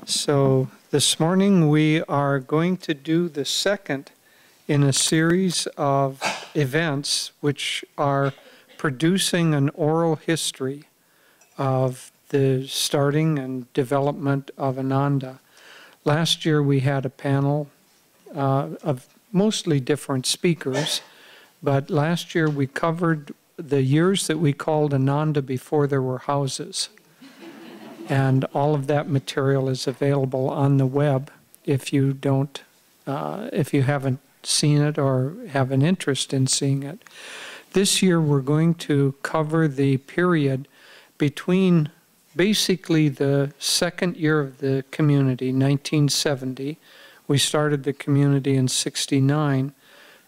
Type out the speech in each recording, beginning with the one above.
So this morning we are going to do the second in a series of events which are producing an oral history of the starting and development of Ananda. Last year we had a panel of mostly different speakers, but last year we covered the years that we called Ananda before there were houses. And all of that material is available on the web if you haven't seen it or have an interest in seeing it. This year we're going to cover the period between basically the second year of the community, 1970. We started the community in 69.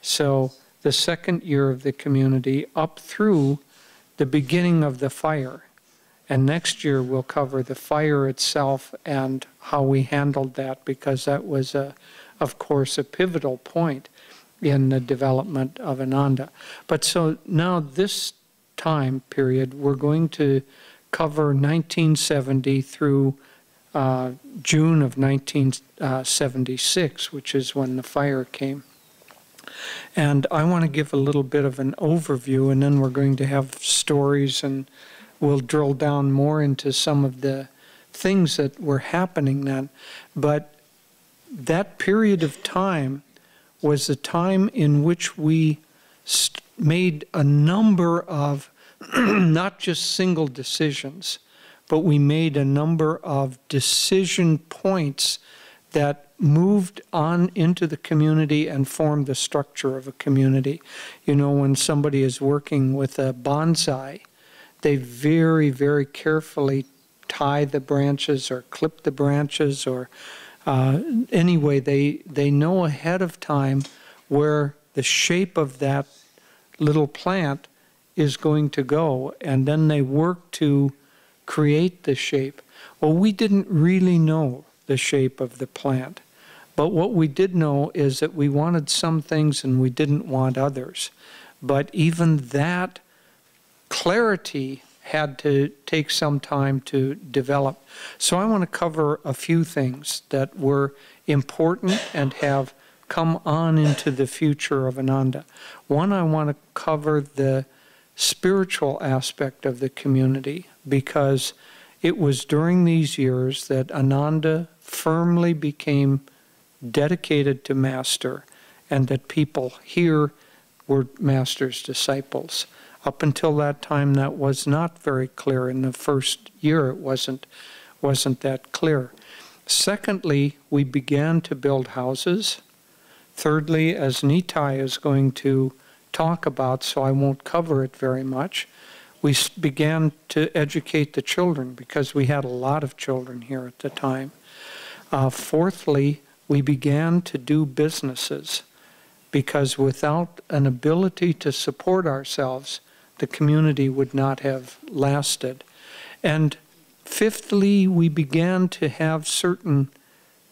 So the second year of the community up through the beginning of the fire. And next year we'll cover the fire itself and how we handled that, because that was, of course, a pivotal point in the development of Ananda. But so now this time period, we're going to cover 1970 through June of 1976, which is when the fire came. And I want to give a little bit of an overview, and then we're going to have stories, and we'll drill down more into some of the things that were happening then. But that period of time was the time in which we made a number of not just single decisions, but we made a number of decision points that moved on into the community and formed the structure of a community. You know, when somebody is working with a bonsai, they very, very carefully tie the branches or clip the branches, or anyway, they know ahead of time where the shape of that little plant is going to go, and then they work to create the shape. Well, we didn't really know the shape of the plant, but what we did know is that we wanted some things and we didn't want others. But even that clarity had to take some time to develop. So I want to cover a few things that were important and have come on into the future of Ananda. One, I want to cover the spiritual aspect of the community, because it was during these years that Ananda firmly became dedicated to Master, and that people here were Master's disciples. Up until that time, that was not very clear. In the first year, it wasn't that clear. Secondly, we began to build houses. Thirdly, as Nitai is going to talk about, so I won't cover it very much, we began to educate the children, because we had a lot of children here at the time. Fourthly, we began to do businesses, because without an ability to support ourselves, the community would not have lasted. And fifthly, we began to have certain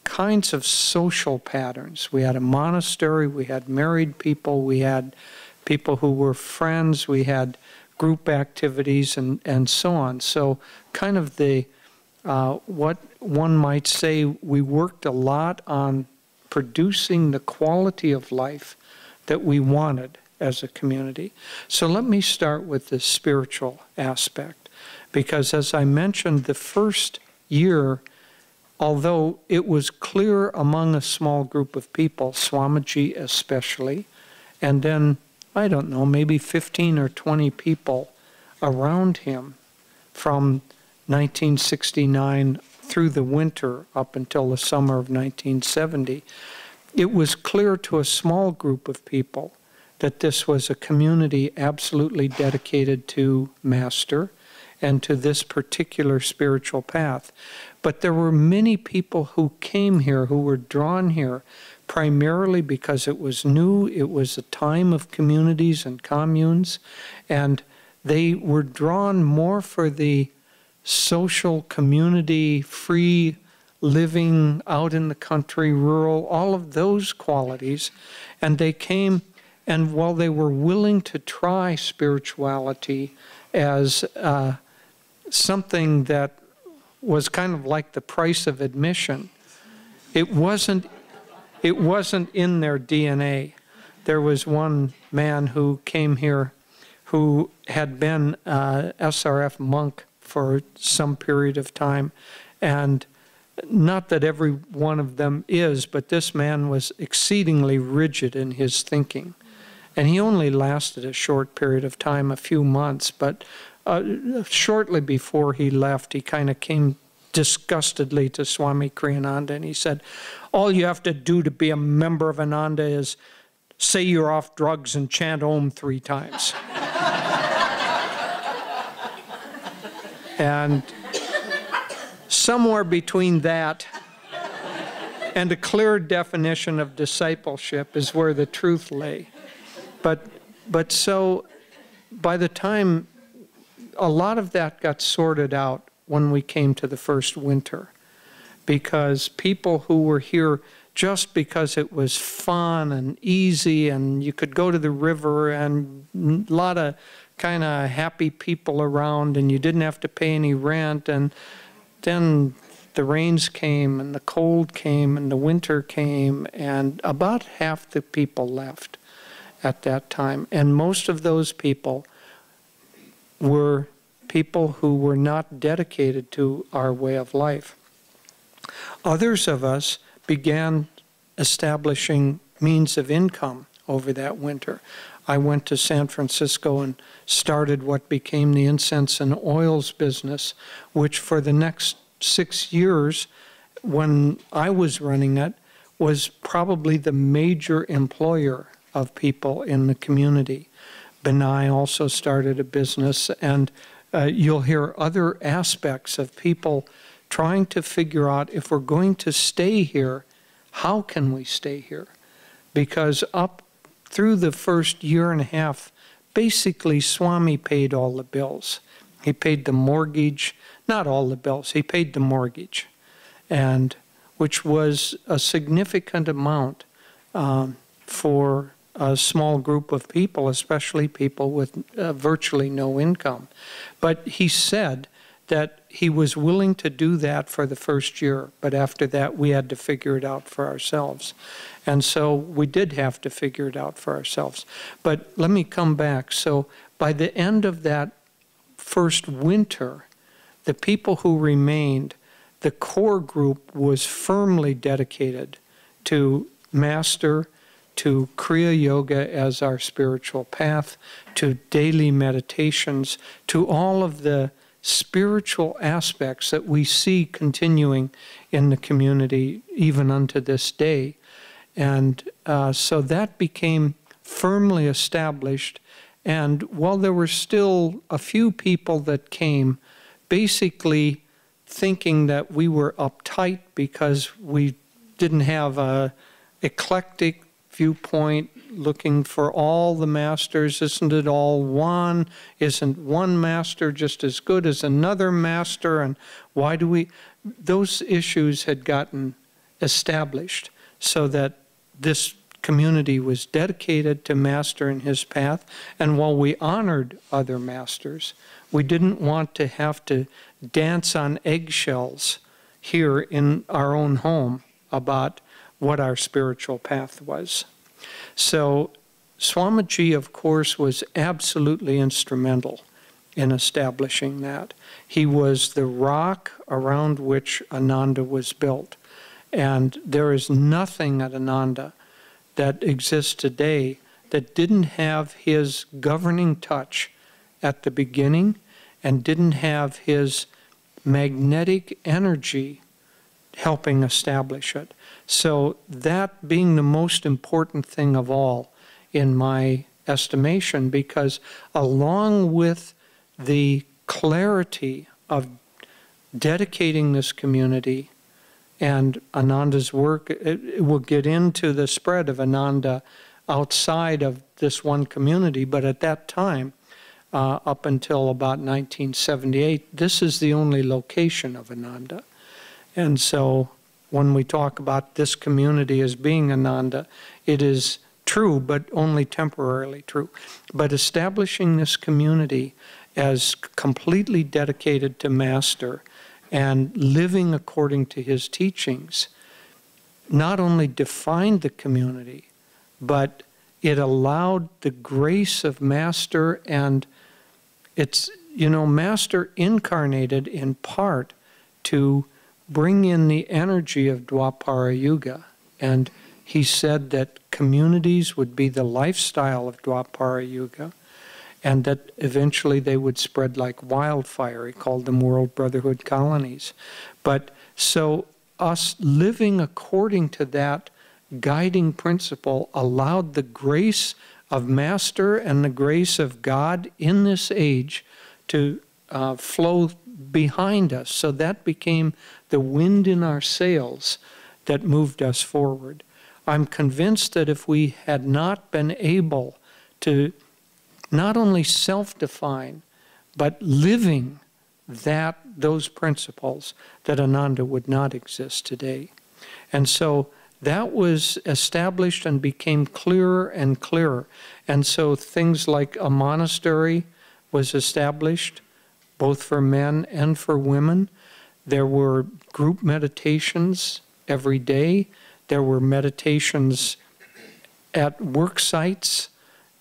kinds of social patterns. We had a monastery, we had married people, we had people who were friends, we had group activities, and so on. So kind of the, what one might say, we worked a lot on producing the quality of life that we wanted as a community. So let me start with the spiritual aspect, because as I mentioned, the first year, although it was clear among a small group of people, Swamiji especially, and then, I don't know, maybe 15 or 20 people around him from 1969 through the winter up until the summer of 1970, it was clear to a small group of people that this was a community absolutely dedicated to Master and to this particular spiritual path. But there were many people who came here, who were drawn here, primarily because it was new, it was a time of communities and communes, and they were drawn more for the social community, free living out in the country, rural, all of those qualities. And they came, and while they were willing to try spirituality as something that was kind of like the price of admission. It wasn't in their DNA. There was one man who came here who had been a SRF monk for some period of time, and not that every one of them is, but this man was exceedingly rigid in his thinking. And he only lasted a short period of time, a few months, but shortly before he left, he kind of came disgustedly to Swami Kriyananda, and he said, all you have to do to be a member of Ananda is say you're off drugs and chant Om 3 times. And somewhere between that and a clear definition of discipleship is where the truth lay. But so by the time a lot of that got sorted out when we came to the first winter, because people who were here just because it was fun and easy and you could go to the river and a lot of kind of happy people around and you didn't have to pay any rent, and then the rains came and the cold came and the winter came, and about half the people left at that time. And most of those people were people who were not dedicated to our way of life. Others of us began establishing means of income over that winter. I went to San Francisco and started what became the incense and oils business, which for the next 6 years, when I was running it, was probably the major employer of people in the community. Benai also started a business, and you'll hear other aspects of people trying to figure out, if we're going to stay here, how can we stay here? Because up through the first year and a half, basically Swami paid all the bills. He paid the mortgage, not all the bills, he paid the mortgage, and which was a significant amount for a small group of people, especially people with virtually no income. But he said that he was willing to do that for the first year, but after that we had to figure it out for ourselves. And so we did have to figure it out for ourselves. But let me come back. So by the end of that first winter, the people who remained, the core group was firmly dedicated to Master, to Kriya Yoga as our spiritual path, to daily meditations, to all of the spiritual aspects that we see continuing in the community even unto this day. And so that became firmly established. And while there were still a few people that came, basically thinking that we were uptight because we didn't have a eclectic viewpoint, looking for all the masters. Isn't it all one? Isn't one master just as good as another master? And why do we? Those issues had gotten established so that this community was dedicated to Master and his path. And while we honored other masters, we didn't want to have to dance on eggshells here in our own home about what our spiritual path was. So Swamiji, of course, was absolutely instrumental in establishing that. He was the rock around which Ananda was built. And there is nothing at Ananda that exists today that didn't have his governing touch at the beginning and didn't have his magnetic energy helping establish it. So that being the most important thing of all in my estimation, because along with the clarity of dedicating this community and Ananda's work, it will get into the spread of Ananda outside of this one community, but at that time, up until about 1978, this is the only location of Ananda. And so when we talk about this community as being Ananda, it is true, but only temporarily true. But establishing this community as completely dedicated to Master and living according to his teachings not only defined the community, but it allowed the grace of Master, and it's, Master incarnated in part to bring in the energy of Dwapara Yuga. And he said that communities would be the lifestyle of Dwapara Yuga, and that eventually they would spread like wildfire. He called them World Brotherhood colonies. But so us living according to that guiding principle allowed the grace of Master and the grace of God in this age to flow behind us. So that became the wind in our sails that moved us forward. I'm convinced that if we had not been able to not only self-define, but living those principles, that Ananda would not exist today. And so that was established and became clearer and clearer. And so things like a monastery was established, both for men and for women. There were group meditations every day. There were meditations at work sites,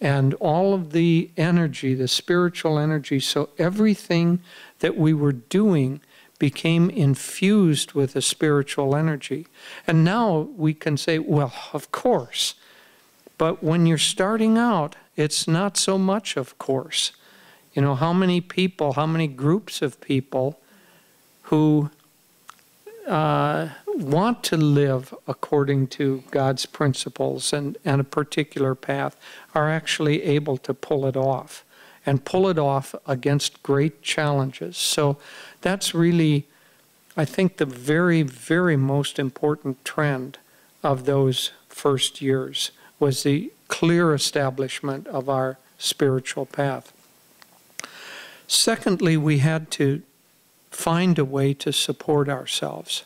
and all of the energy, the spiritual energy. So everything that we were doing became infused with a spiritual energy. And now we can say, well, of course. But when you're starting out, it's not so much of course. How many people, how many groups of people who want to live according to God's principles and a particular path are actually able to pull it off, and pull it off against great challenges. So that's really, I think, the very, very most important trend of those first years was the clear establishment of our spiritual path. Secondly, we had to find a way to support ourselves.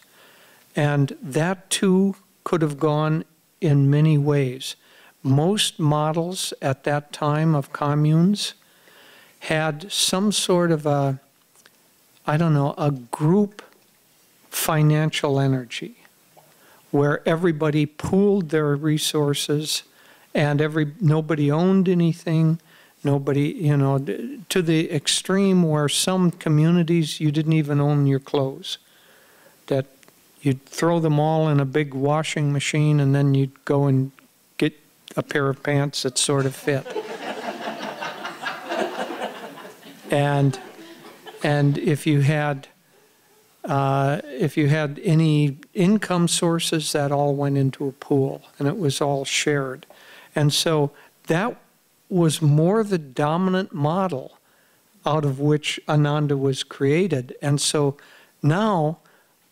And that too could have gone in many ways. Most models at that time of communes had some sort of a group financial energy where everybody pooled their resources and nobody owned anything. Nobody, to the extreme where some communities you didn't even own your clothes. That you'd throw them all in a big washing machine and then you'd go and get a pair of pants that sort of fit. And if you had any income sources, that all went into a pool and it was all shared. And so that was more the dominant model out of which Ananda was created. And so now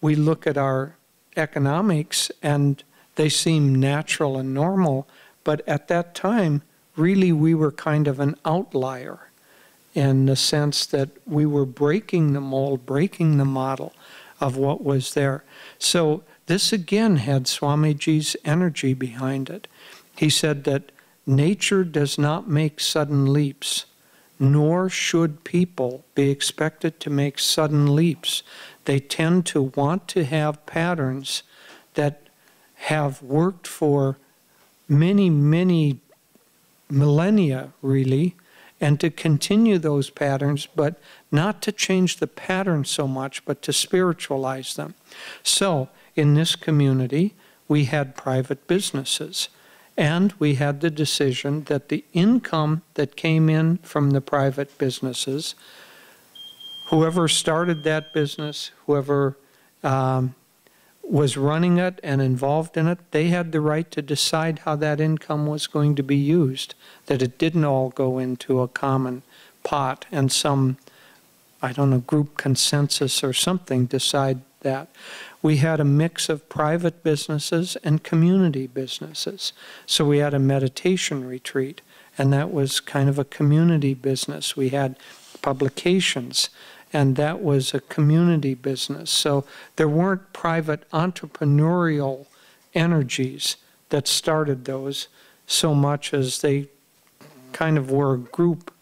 we look at our economics and they seem natural and normal, but at that time, really we were kind of an outlier in the sense that we were breaking the mold, breaking the model of what was there. So this again had Swamiji's energy behind it. He said that nature does not make sudden leaps, nor should people be expected to make sudden leaps. They tend to want to have patterns that have worked for many, many millennia, really, and to continue those patterns, but not to change the pattern so much, but to spiritualize them. So, in this community, we had private businesses. And we had the decision that the income that came in from the private businesses, whoever started that business, whoever was running it and involved in it, they had the right to decide how that income was going to be used, that it didn't all go into a common pot and some, group consensus or something decide that. We had a mix of private businesses and community businesses. So we had a meditation retreat, and that was kind of a community business. We had publications, and that was a community business. So there weren't private entrepreneurial energies that started those so much as they kind of were a group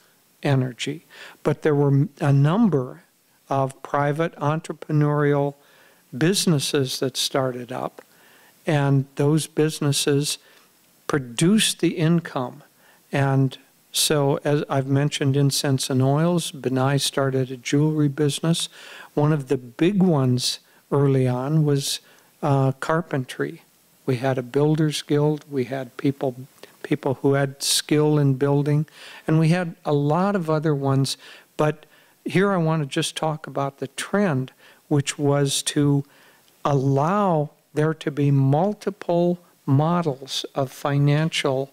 energy. But there were a number of private entrepreneurial businesses that started up, and those businesses produced the income. And so, as I've mentioned, incense and oils, Benai started a jewelry business. One of the big ones early on was carpentry. We had a builders guild. We had people who had skill in building, and we had a lot of other ones. But here I want to just talk about the trend, which was to allow there to be multiple models of financial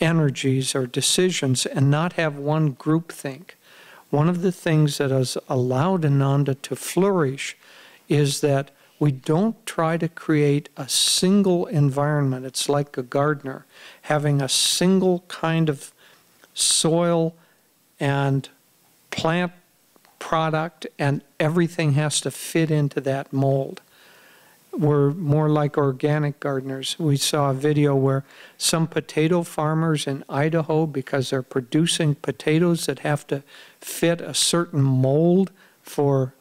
energies or decisions and not have one group think. One of the things that has allowed Ananda to flourish is that we don't try to create a single environment. It's like a gardener having a single kind of soil and plant product, and everything has to fit into that mold. We're more like organic gardeners. We saw a video where some potato farmers in Idaho, because they're producing potatoes that have to fit a certain mold for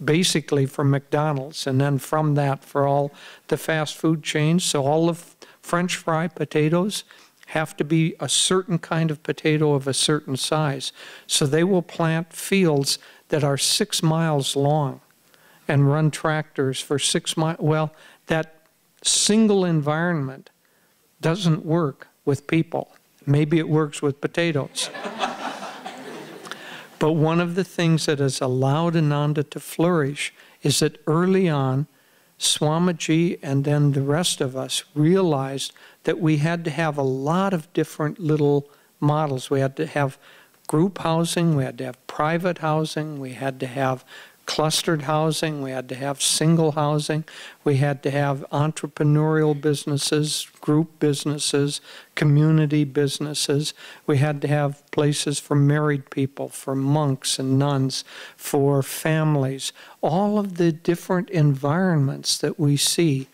basically for McDonald's, and then from that for all the fast food chains. So all of French fry potatoes have to be a certain kind of potato of a certain size. So they will plant fields that are 6 miles long and run tractors for 6 miles. Well, that single environment doesn't work with people. Maybe it works with potatoes. But one of the things that has allowed Ananda to flourish is that early on, Swamiji and then the rest of us realized that we had to have a lot of different little models. We had to have group housing, we had to have private housing, we had to have clustered housing, we had to have single housing, we had to have entrepreneurial businesses, group businesses, community businesses. We had to have places for married people, for monks and nuns, for families. All of the different environments that we see.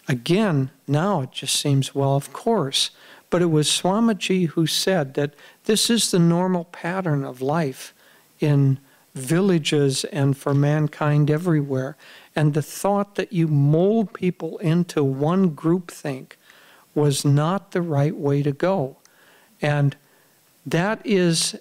Again, now it just seems, well, of course. But it was Swamiji who said that this is the normal pattern of life in villages and for mankind everywhere. And the thought that you mold people into one groupthink was not the right way to go. And that is,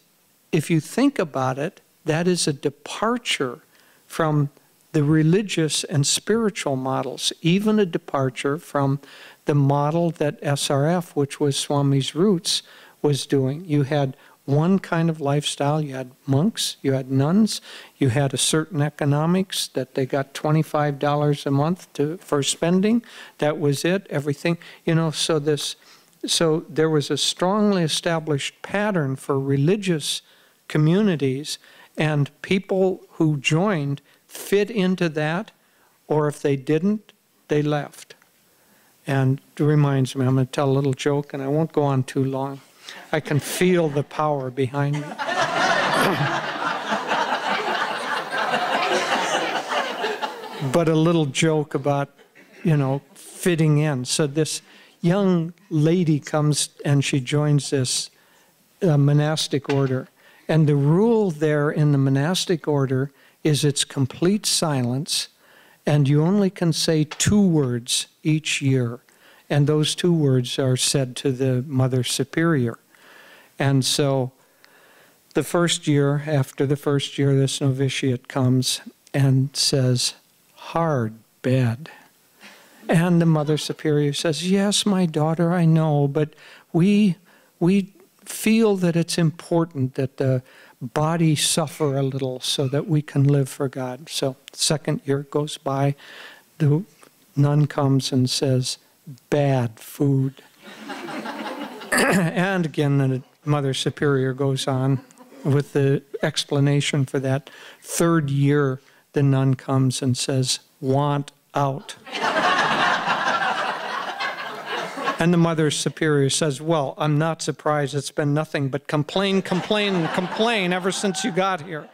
if you think about it, that is a departure from the religious and spiritual models, even a departure from the model that SRF, which was Swami's roots, was doing. You had one kind of lifestyle. You had monks, you had nuns, you had a certain economics that they got $25 a month for spending. That was it, everything. You know, so there was a strongly established pattern for religious communities, and people who joined fit into that, or if they didn't, they left. And it reminds me, I'm going to tell a little joke, and I won't go on too long. I can feel the power behind me. But a little joke about, you know, fitting in. So this young lady comes and she joins this monastic order. And the rule there in the monastic order is it's complete silence, and you only can say 2 words each year. And those 2 words are said to the Mother Superior. And so the first year, after the first year, this novitiate comes and says, "Hard bed." And the Mother Superior says, "Yes, my daughter, I know, but we feel that it's important that the body suffer a little so that we can live for God." So the second year goes by, the nun comes and says, "Bad food." And again, the Mother Superior goes on with the explanation for that. Third year, the nun comes and says, "Want out." And the Mother Superior says, "Well, I'm not surprised. It's been nothing but complain, complain, and complain ever since you got here."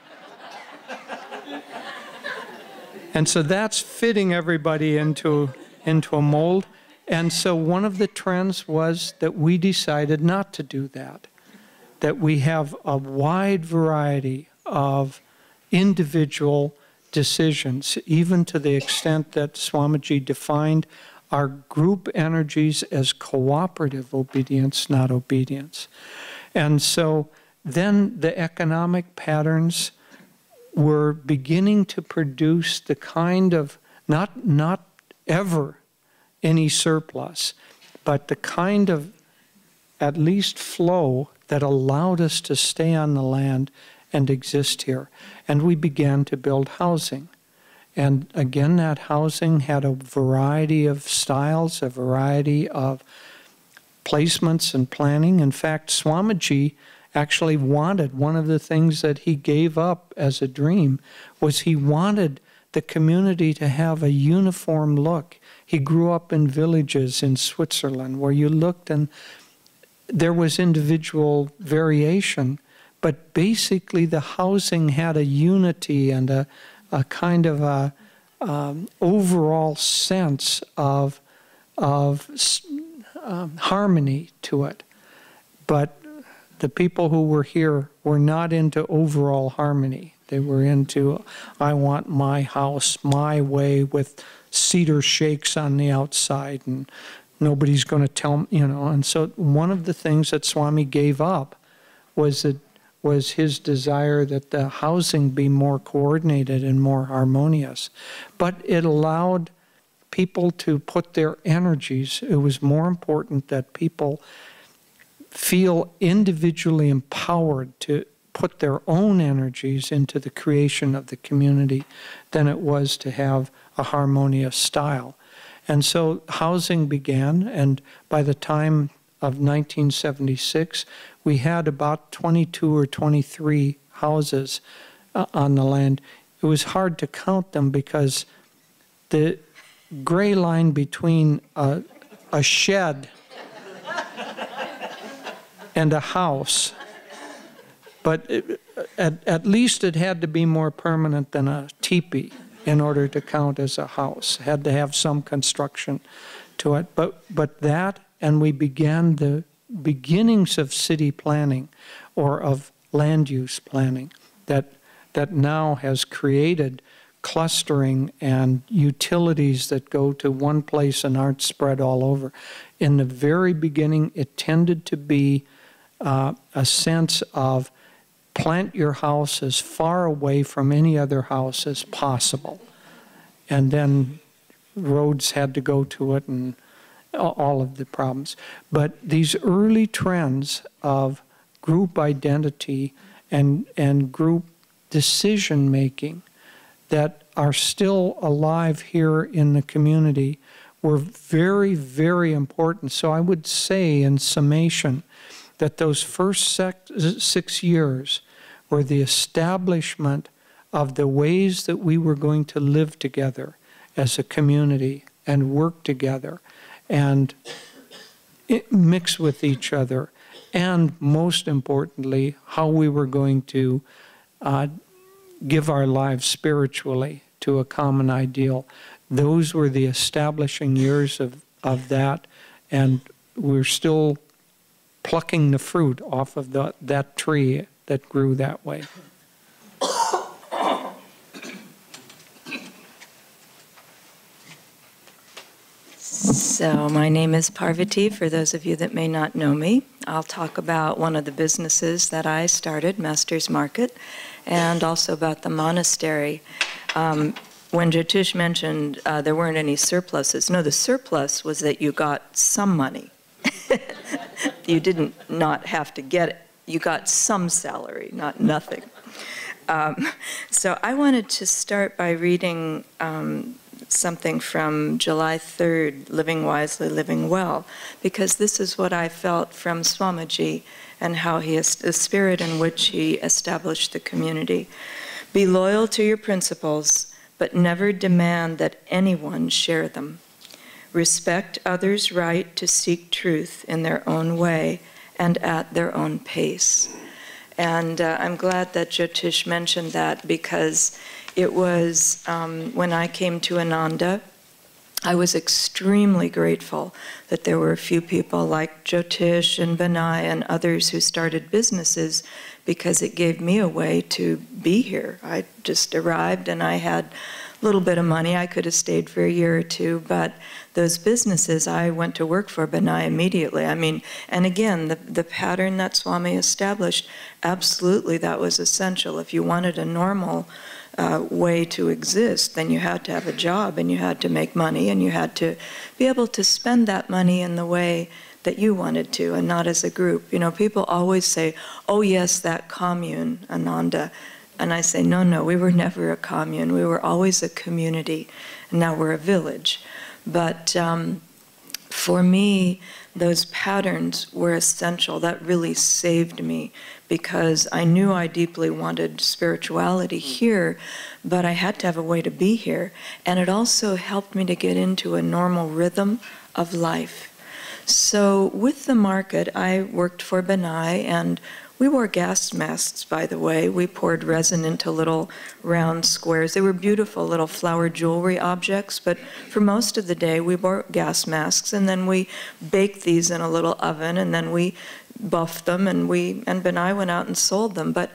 And so that's fitting everybody into a mold. And so one of the trends was that we decided not to do that, that we have a wide variety of individual decisions, even to the extent that Swamiji defined our group energies as cooperative obedience, not obedience. And so then the economic patterns were beginning to produce the kind of, not ever any surplus, but the kind of at least flow that allowed us to stay on the land and exist here. And we began to build housing. And again, that housing had a variety of styles, a variety of placements and planning. In fact, Swamiji actually wanted, one of the things that he gave up as a dream was he wanted the community to have a uniform look. He grew up in villages in Switzerland where you looked and there was individual variation, but basically the housing had a unity and a kind of a overall sense of harmony to it. But the people who were here were not into overall harmony. They were into, I want my house my way with cedar shakes on the outside and nobody's going to tell me, you know. And so one of the things that Swami gave up was his desire that the housing be more coordinated and more harmonious. But it allowed people to put their energies. It was more important that people feel individually empowered to put their own energies into the creation of the community than it was to have a harmonious style. And so housing began, and by the time of 1976, we had about 22 or 23 houses on the land. It was hard to count them because the gray line between a shed and a house, but at least it had to be more permanent than a teepee in order to count as a house. It had to have some construction to it. But that, and we began the beginnings of city planning or of land use planning that now has created clustering and utilities that go to one place and aren't spread all over. In the very beginning, it tended to be a sense of plant your house as far away from any other house as possible. And then roads had to go to it and all of the problems. But these early trends of group identity and group decision-making that are still alive here in the community were very, very important. So I would say in summation that those first 6 years were the establishment of the ways that we were going to live together as a community and work together and mix with each other, and most importantly, how we were going to give our lives spiritually to a common ideal. Those were the establishing years of that, and we're still plucking the fruit off of that tree that grew that way. So my name is Parvati, for those of you that may not know me. I'll talk about one of the businesses that I started, Master's Market, and also about the monastery. When Jyotish mentioned there weren't any surpluses, no, the surplus was that you got some money. You didn't not have to get it. You got some salary, not nothing. So I wanted to start by reading something from July 3rd, Living Wisely, Living Well, because this is what I felt from Swamiji and how the spirit in which he established the community. Be loyal to your principles, but never demand that anyone share them. Respect others' right to seek truth in their own way and at their own pace. And I'm glad that Jyotish mentioned that, because it was when I came to Ananda, I was extremely grateful that there were a few people like Jyotish and Vinay and others who started businesses, because it gave me a way to be here. I just arrived and I had a little bit of money. I could have stayed for a year or two, but those businesses, I went to work for Benai immediately. I mean, and again, the pattern that Swami established, absolutely that was essential. If you wanted a normal way to exist, then you had to have a job and you had to make money and you had to be able to spend that money in the way that you wanted to and not as a group. You know, people always say, oh yes, that commune, Ananda. And I say, no, no, we were never a commune. We were always a community. And now we're a village. But for me, those patterns were essential. That really saved me because I knew I deeply wanted spirituality here, but I had to have a way to be here. And it also helped me to get into a normal rhythm of life. So with the market, I worked for Benai, and we wore gas masks, by the way. We poured resin into little round squares. They were beautiful little flower jewelry objects, but for most of the day we wore gas masks, and then we baked these in a little oven, and then we buffed them, and Benai went out and sold them. But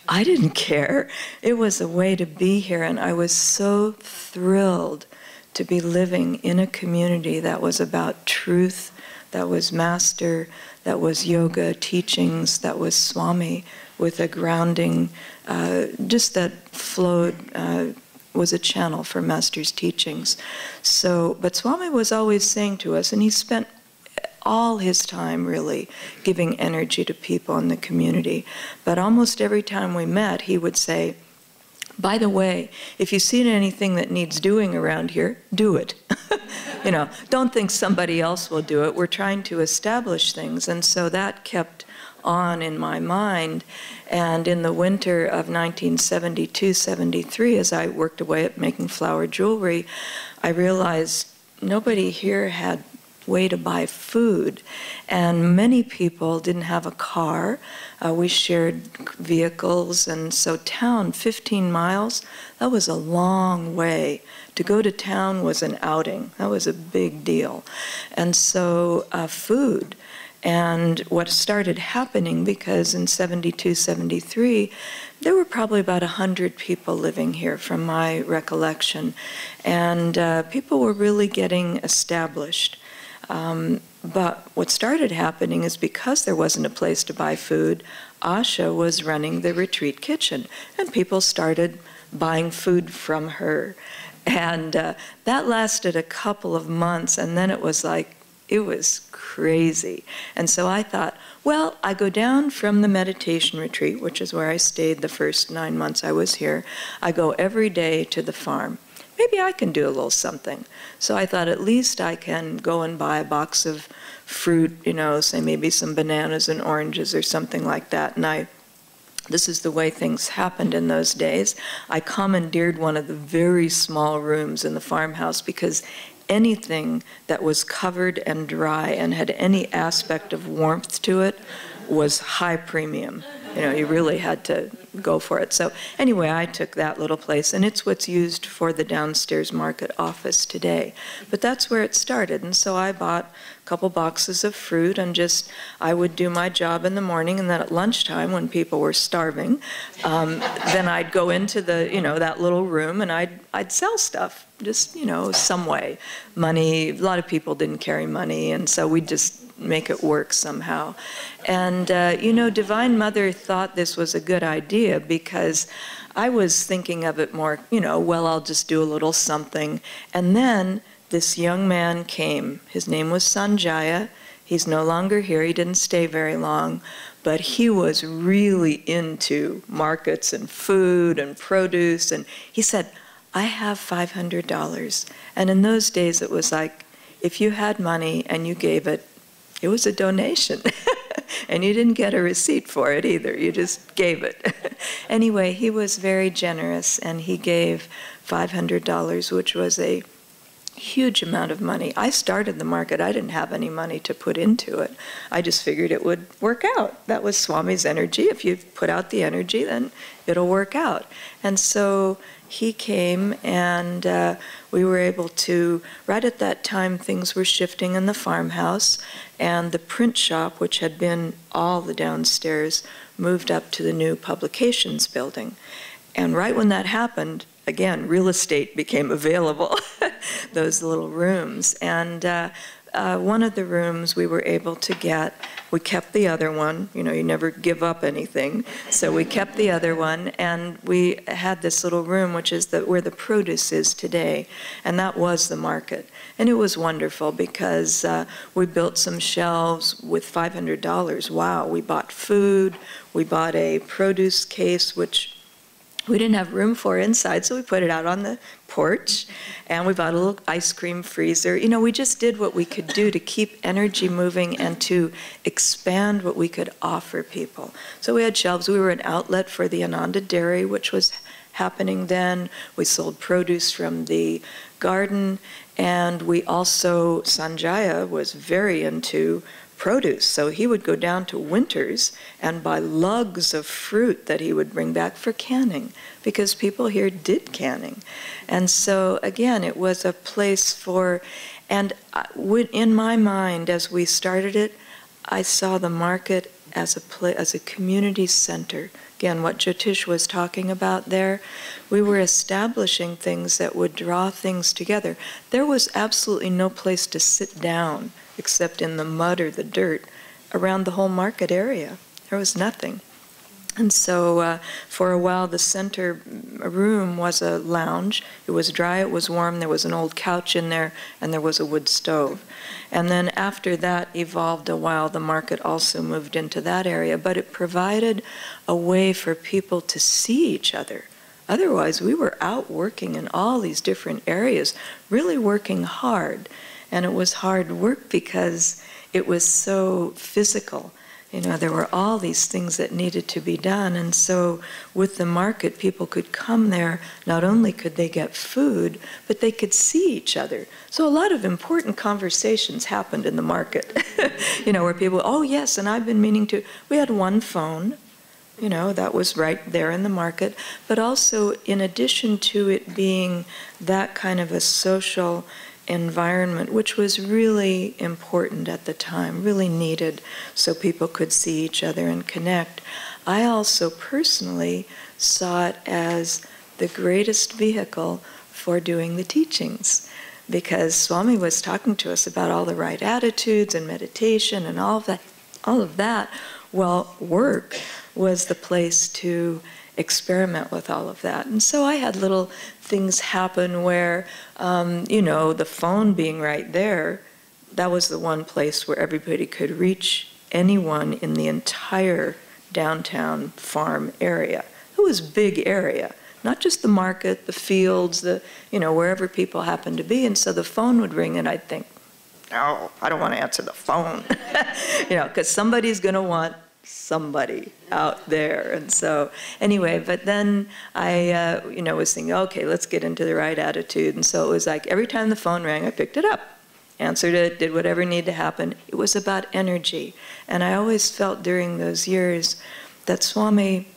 I didn't care. It was a way to be here, and I was so thrilled to be living in a community that was about truth, that was master, that was yoga teachings, that was Swami with a grounding, just that flowed, was a channel for master's teachings. So, but Swami was always saying to us, and he spent all his time really giving energy to people in the community, but almost every time we met, he would say, by the way, if you see anything that needs doing around here, do it. You know, don't think somebody else will do it. We're trying to establish things. And so that kept on in my mind. And in the winter of 1972-73, as I worked away at making flower jewelry, I realized nobody here had way to buy food. And many people didn't have a car. We shared vehicles. And so town, 15 miles, that was a long way. To go to town was an outing. That was a big deal. And so food. And what started happening, because in 72, 73, there were probably about 100 people living here from my recollection. And people were really getting established. But what started happening is because there wasn't a place to buy food, Asha was running the retreat kitchen. And people started buying food from her. And that lasted a couple of months, and then it was like, it was crazy. And so I thought, well, I go down from the meditation retreat, which is where I stayed the first 9 months I was here. I go every day to the farm. Maybe I can do a little something. So I thought at least I can go and buy a box of fruit, you know, say maybe some bananas and oranges or something like that. And this is the way things happened in those days. I commandeered one of the very small rooms in the farmhouse because anything that was covered and dry and had any aspect of warmth to it was high premium. You know, you really had to go for it. So anyway, I took that little place, and it's what's used for the downstairs market office today. But that's where it started, and so I bought a couple boxes of fruit, and I would do my job in the morning, and then at lunchtime, when people were starving, then I'd go into that little room, and I'd sell stuff, just, some way. Money, a lot of people didn't carry money, and so we'd just make it work somehow. And, Divine Mother thought this was a good idea because I was thinking of it more, well, I'll just do a little something. And then this young man came. His name was Sanjaya. He's no longer here. He didn't stay very long. But he was really into markets and food and produce. And he said, I have $500. And in those days, it was like, if you had money and you gave it, it was a donation. And you didn't get a receipt for it either. You just gave it. Anyway, he was very generous, and he gave $500, which was a huge amount of money. I started the market. I didn't have any money to put into it. I just figured it would work out. That was Swami's energy. If you put out the energy, then it'll work out. And so he came, and we were able to, right at that time, things were shifting in the farmhouse, and the print shop, which had been all the downstairs, moved up to the new publications building. And right when that happened, again, real estate became available, those little rooms. And one of the rooms we were able to get, we kept the other one. You know, you never give up anything. So we kept the other one, and we had this little room, which is where the produce is today. And that was the market. And it was wonderful because we built some shelves with $500. Wow, we bought food. We bought a produce case, which we didn't have room for inside, so we put it out on the porch, and we bought a little ice cream freezer. You know, we just did what we could do to keep energy moving and to expand what we could offer people. So we had shelves. We were an outlet for the Ananda Dairy, which was happening then. We sold produce from the garden, and we also, Sanjaya was very into produce. So he would go down to Winters and buy lugs of fruit that he would bring back for canning, because people here did canning. And so again, it was a place for, and in my mind, as we started it, I saw the market as a community center. Again, what Jyotish was talking about there, we were establishing things that would draw things together. There was absolutely no place to sit down except in the mud or the dirt around the whole market area. There was nothing. And so for a while, the center room was a lounge. It was dry, it was warm, there was an old couch in there, and there was a wood stove. And then after that evolved a while, the market also moved into that area, but it provided a way for people to see each other. Otherwise, we were out working in all these different areas, really working hard. And it was hard work because it was so physical. You know, there were all these things that needed to be done. And so with the market, people could come there. Not only could they get food, but they could see each other. So a lot of important conversations happened in the market, you know, where people, oh yes, and I've been meaning to. We had one phone, you know, that was right there in the market. But also, in addition to it being that kind of a social environment, which was really important at the time, really needed so people could see each other and connect, I also personally saw it as the greatest vehicle for doing the teachings, because Swami was talking to us about all the right attitudes and meditation and all of that. Well, work was the place to experiment with all of that. And so I had little things happen where, you know, the phone being right there, that was the one place where everybody could reach anyone in the entire downtown farm area. It was a big area, not just the market, the fields, you know, wherever people happened to be. And so the phone would ring and I'd think, no, I don't want to answer the phone, you know, because somebody's going to want somebody out there. And so anyway, but then I, you know, was thinking, okay, let's get into the right attitude. And so it was like every time the phone rang, I picked it up, answered it, did whatever needed to happen. It was about energy. And I always felt during those years that Swami,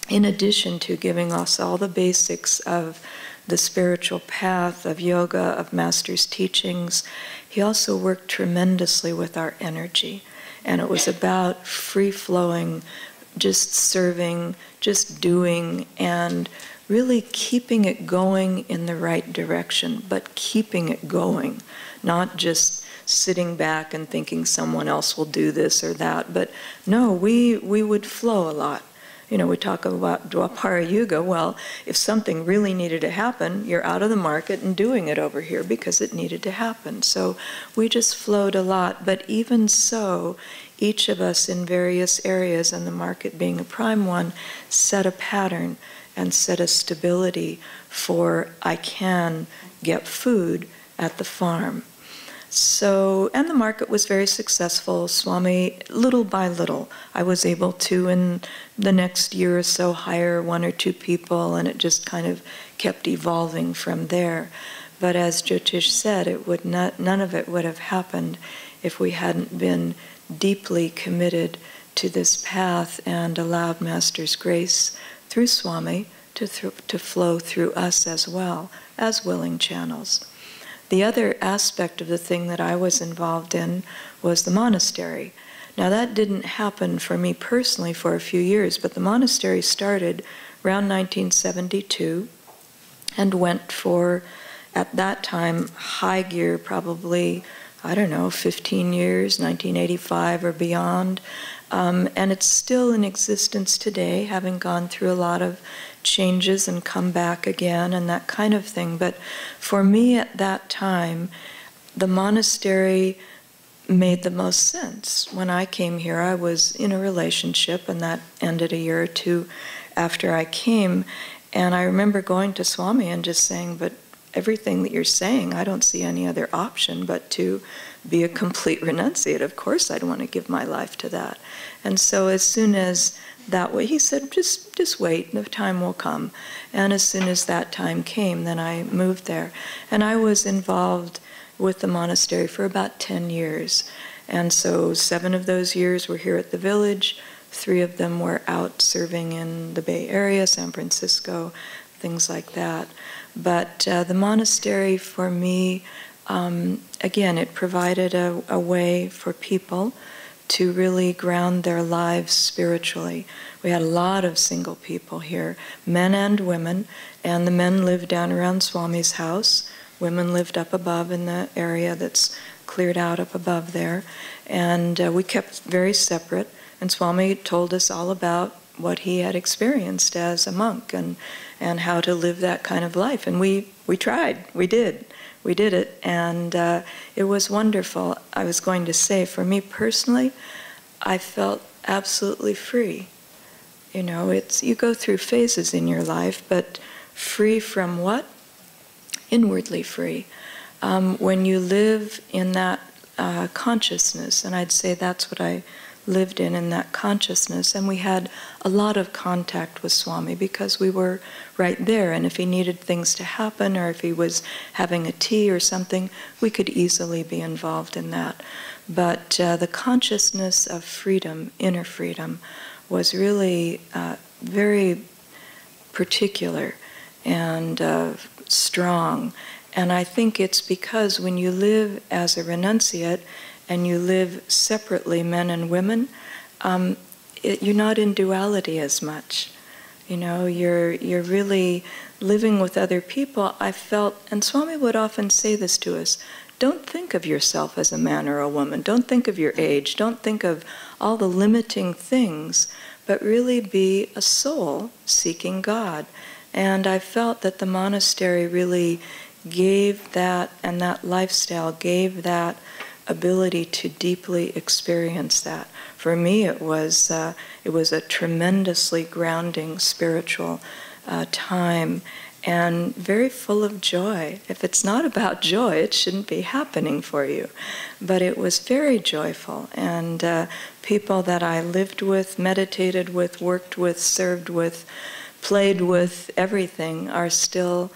in addition to giving us all the basics of the spiritual path, of yoga, of Master's teachings, he also worked tremendously with our energy. And it was about free-flowing, just serving, just doing, and really keeping it going in the right direction, but keeping it going, not just sitting back and thinking someone else will do this or that. But no, we would flow a lot. You know, we talk about Dwapara Yuga. Well, if something really needed to happen, you're out of the market and doing it over here because it needed to happen. So we just flowed a lot. But even so, each of us in various areas, and the market being a prime one, set a pattern and set a stability for I can get food at the farm. So, and the market was very successful. Swami, little by little, I was able to, in the next year or so, hire one or two people, and it just kind of kept evolving from there. But as Jyotish said, none of it would have happened if we hadn't been deeply committed to this path and allowed Master's grace through Swami to flow through us as well as willing channels. The other aspect of the thing that I was involved in was the monastery. Now that didn't happen for me personally for a few years, but the monastery started around 1972 and went for, at that time, high gear, probably, I don't know, 15 years, 1985 or beyond. And it's still in existence today, having gone through a lot of changes and come back again and that kind of thing. But for me at that time, the monastery made the most sense. When I came here, I was in a relationship, and that ended a year or two after I came. And I remember going to Swami and just saying, but everything that you're saying, I don't see any other option but to be a complete renunciate. Of course I'd want to give my life to that. And so as soon as that way, he said, just wait, the time will come. And as soon as that time came, then I moved there. And I was involved with the monastery for about 10 years. And so 7 of those years were here at the village. 3 of them were out serving in the Bay Area, San Francisco, things like that. But the monastery for me, again, it provided a way for people to really ground their lives spiritually. We had a lot of single people here, men and women, and the men lived down around Swami's house. Women lived up above in the area that's cleared out up above there. And we kept very separate, and Swami told us all about what he had experienced as a monk and how to live that kind of life. And we tried, we did it, and it was wonderful. I was going to say, for me personally, I felt absolutely free. You know, you go through phases in your life, but free from what? Inwardly free. When you live in that consciousness, and I'd say that's what I lived in that consciousness, and we had a lot of contact with Swami because we were right there, and if he needed things to happen or if he was having a tea or something, we could easily be involved in that. But the consciousness of freedom, inner freedom, was really very particular and strong. And I think it's because when you live as a renunciate and you live separately, men and women, you're not in duality as much. You know, you're really living with other people. I felt, and Swami would often say this to us, don't think of yourself as a man or a woman. Don't think of your age. Don't think of all the limiting things, but really be a soul seeking God. And I felt that the monastery really gave that, and that lifestyle gave that ability to deeply experience that. For me, it was a tremendously grounding spiritual time, and very full of joy. If it's not about joy, it shouldn't be happening for you. But it was very joyful, and people that I lived with, meditated with, worked with, served with, played with, everything, are still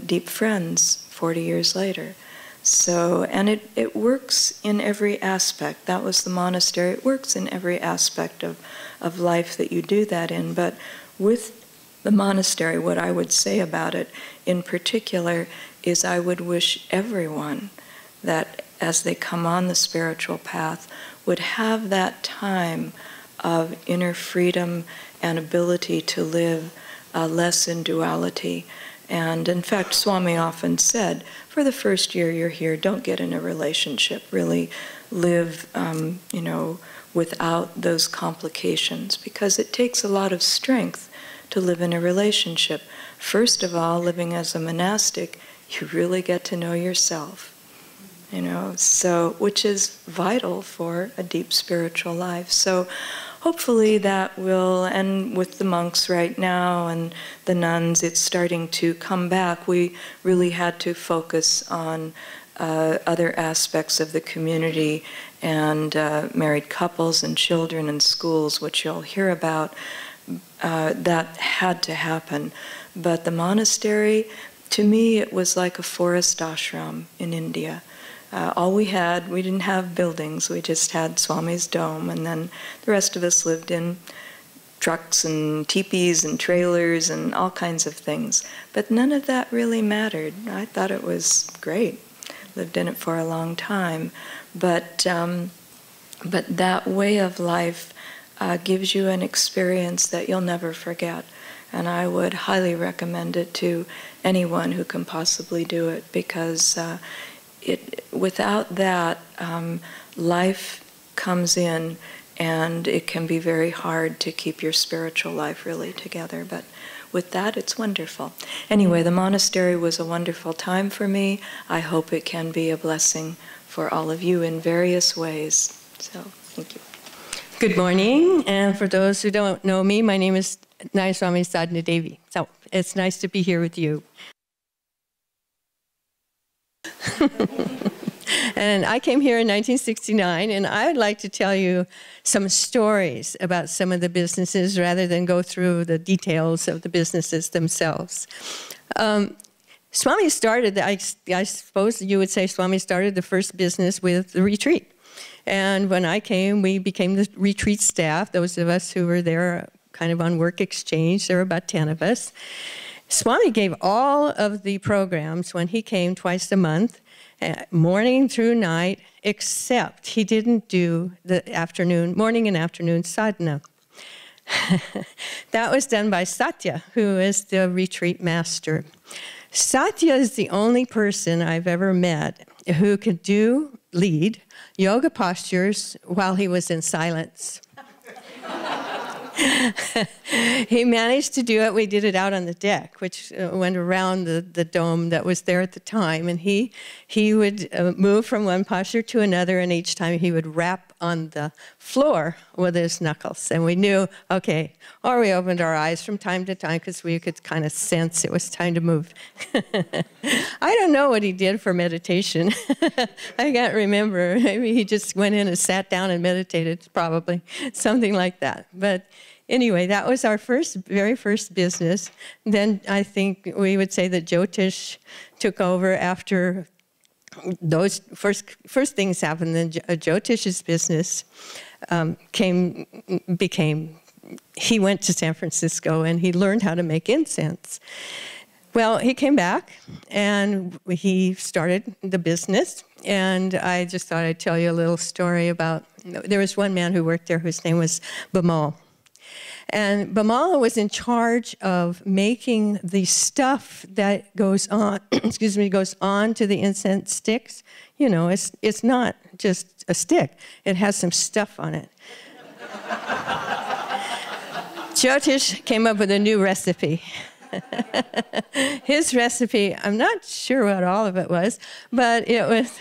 deep friends 40 years later. So, and it works in every aspect. That was the monastery. It works in every aspect of life that you do that in. But with the monastery, what I would say about it in particular is I would wish everyone that as they come on the spiritual path would have that time of inner freedom and ability to live less in duality. And in fact, Swami often said, for the first year you're here, don't get in a relationship. Really live, without those complications, because it takes a lot of strength to live in a relationship. First of all, living as a monastic, you really get to know yourself, so, which is vital for a deep spiritual life. So hopefully that will, and with the monks right now and the nuns, it's starting to come back. We really had to focus on other aspects of the community and married couples and children and schools, which you'll hear about. That had to happen. But the monastery, to me, it was like a forest ashram in India. All we didn't have buildings, we just had Swami's dome, and then the rest of us lived in trucks and teepees and trailers and all kinds of things. But none of that really mattered. I thought it was great. Lived in it for a long time. But that way of life gives you an experience that you'll never forget. And I would highly recommend it to anyone who can possibly do it, because without that, life comes in, and it can be very hard to keep your spiritual life really together. But with that, it's wonderful. Anyway, the monastery was a wonderful time for me. I hope it can be a blessing for all of you in various ways. So, thank you. Good morning, and for those who don't know me, my name is Swami Sadhana Devi. So it's nice to be here with you. And I came here in 1969, and I would like to tell you some stories about some of the businesses rather than go through the details of the businesses themselves. Swami started, I suppose you would say Swami started the first business with the retreat. And when I came, we became the retreat staff, those of us who were there kind of on work exchange. There were about 10 of us. Swami gave all of the programs when he came twice a month, morning through night, except he didn't do the morning and afternoon sadhana. That was done by Satya, who is the retreat master. Satya is the only person I've ever met who could lead yoga postures while he was in silence. He managed to do it. We did it out on the deck, which went around the dome that was there at the time. And he would move from one posture to another, and each time he would rap on the floor with his knuckles. And we knew, okay, or we opened our eyes from time to time because we could kind of sense it was time to move. I don't know what he did for meditation. I can't remember. Maybe he just went in and sat down and meditated, probably, something like that. But anyway, that was our very first business. Then I think we would say that Jyotish took over after those first things happened. Then Jyotish's business he went to San Francisco and he learned how to make incense. Well, he came back and he started the business. And I just thought I'd tell you a little story about, there was one man who worked there whose name was Bimal. And Bimal was in charge of making the stuff that goes on, goes on to the incense sticks. You know, it's not just a stick. It has some stuff on it. Jyotish came up with a new recipe. His recipe, I'm not sure what all of it was, but it was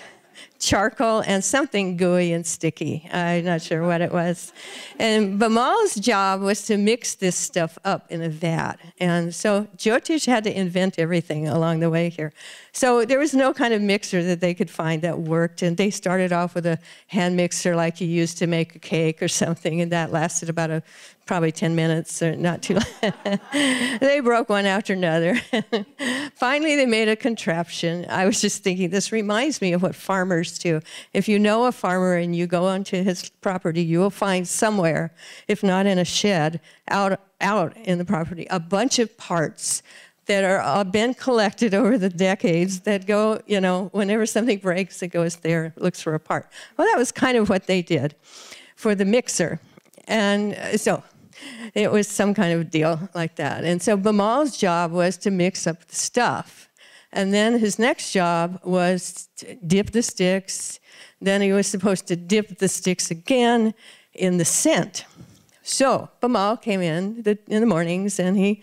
charcoal and something gooey and sticky. I'm not sure what it was. And Bimal's job was to mix this stuff up in a vat. And so Jyotish had to invent everything along the way here. So there was no kind of mixer that they could find that worked. And they started off with a hand mixer like you used to make a cake or something. And that lasted about probably 10 minutes, or not too long. They broke one after another. Finally, they made a contraption. I was just thinking, this reminds me of what farmers do. If you know a farmer and you go onto his property, you will find somewhere, if not in a shed, out in the property, a bunch of parts that are been collected over the decades that go, you know, whenever something breaks, it goes there, looks for a part. Well, that was kind of what they did for the mixer. And so it was some kind of deal like that. And so Bimal's job was to mix up the stuff. And then his next job was to dip the sticks. Then he was supposed to dip the sticks again in the scent. So Bimal came in the mornings and he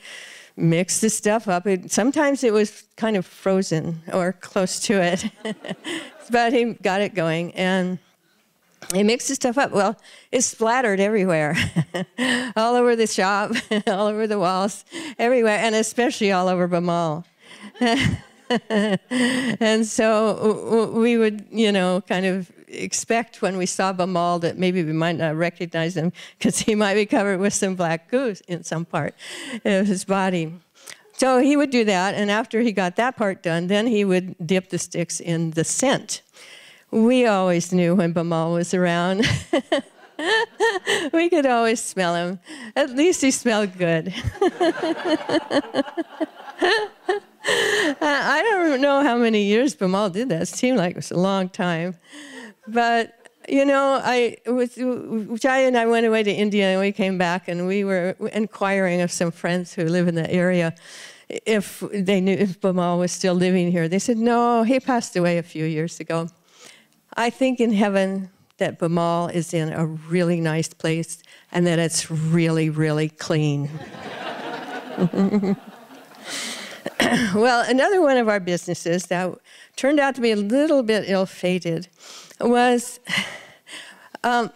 mixed the stuff up. Sometimes it was kind of frozen or close to it. But he got it going. And he mixed the stuff up. Well, it splattered everywhere, all over the shop, all over the walls, everywhere, and especially all over Bimal. And so we would, you know, kind of expect when we saw Bimal that maybe we might not recognize him because he might be covered with some black goo in some part of his body. So he would do that, and after he got that part done, then he would dip the sticks in the scent. We always knew when Bimal was around. We could always smell him. At least he smelled good. I don't know how many years Bimal did that. It seemed like it was a long time. But, you know, Jaya and I went away to India, and we came back, and we were inquiring of some friends who live in the area if they knew if Bimal was still living here. They said, no, he passed away a few years ago. I think in heaven that Bimal is in a really nice place and that it's really, really clean. Well, another one of our businesses that turned out to be a little bit ill-fated was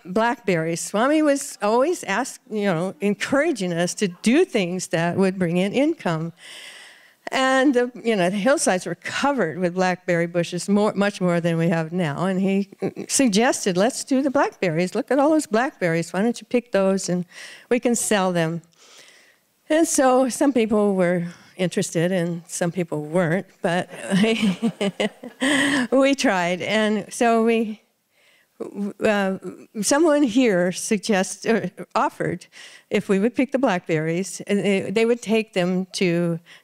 blackberries. Swami was always encouraging us to do things that would bring in income. And, the hillsides were covered with blackberry bushes, much more than we have now. And he suggested, let's do the blackberries. Look at all those blackberries. Why don't you pick those and we can sell them? And so some people were interested and some people weren't, but we tried. And so someone here offered if we would pick the blackberries, they would take them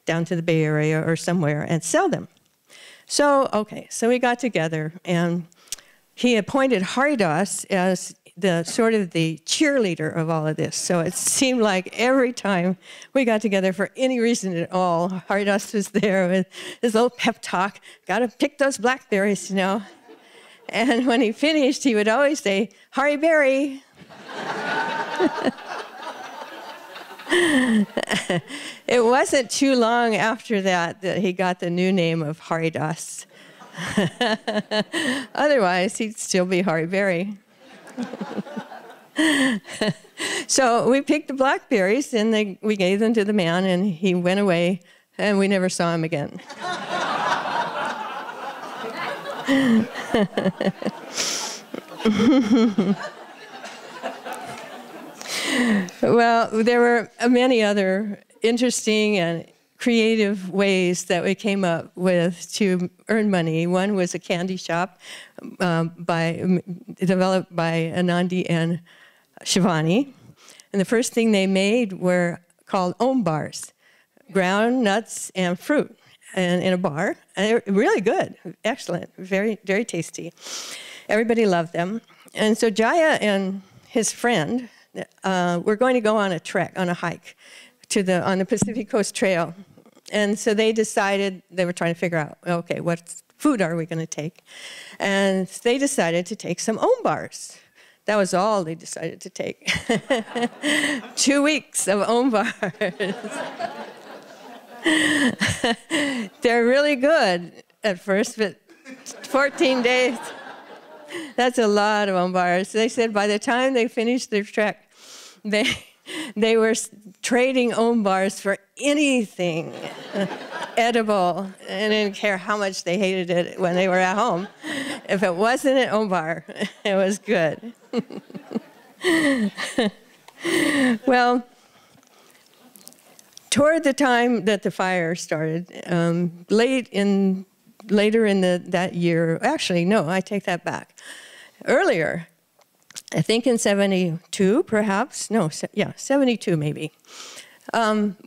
down to the Bay Area or somewhere and sell them. So we got together, and he appointed Haridas as the cheerleader of all of this. So it seemed like every time we got together for any reason at all, Haridas was there with his little pep talk, got to pick those blackberries, And when he finished, he would always say, Hari Berry. It wasn't too long after that he got the new name of Haridas. Otherwise, he'd still be Hari Berry. So we picked the blackberries, and we gave them to the man, and he went away, and we never saw him again. Well, there were many other interesting and creative ways that we came up with to earn money. One was a candy shop developed by Anandi and Shivani. And the first thing they made were called Om bars, ground nuts and fruit, and in a bar. And they're really good, excellent, very, very tasty. Everybody loved them. And so Jaya and his friend were going to go on a hike on the Pacific Coast Trail. And so they decided, they were trying to figure out, okay, what food are we going to take? And they decided to take some Om bars. That was all they decided to take. 2 weeks of Om bars. They're really good at first, but 14 days, that's a lot of Om bars. They said by the time they finished their trek, they were trading Om bars for anything edible, and didn't care how much they hated it when they were at home. If it wasn't an Om bar, it was good. Well, toward the time that the fire started, later in that year, actually, no, I take that back. Earlier, I think in 72, perhaps, 72 maybe.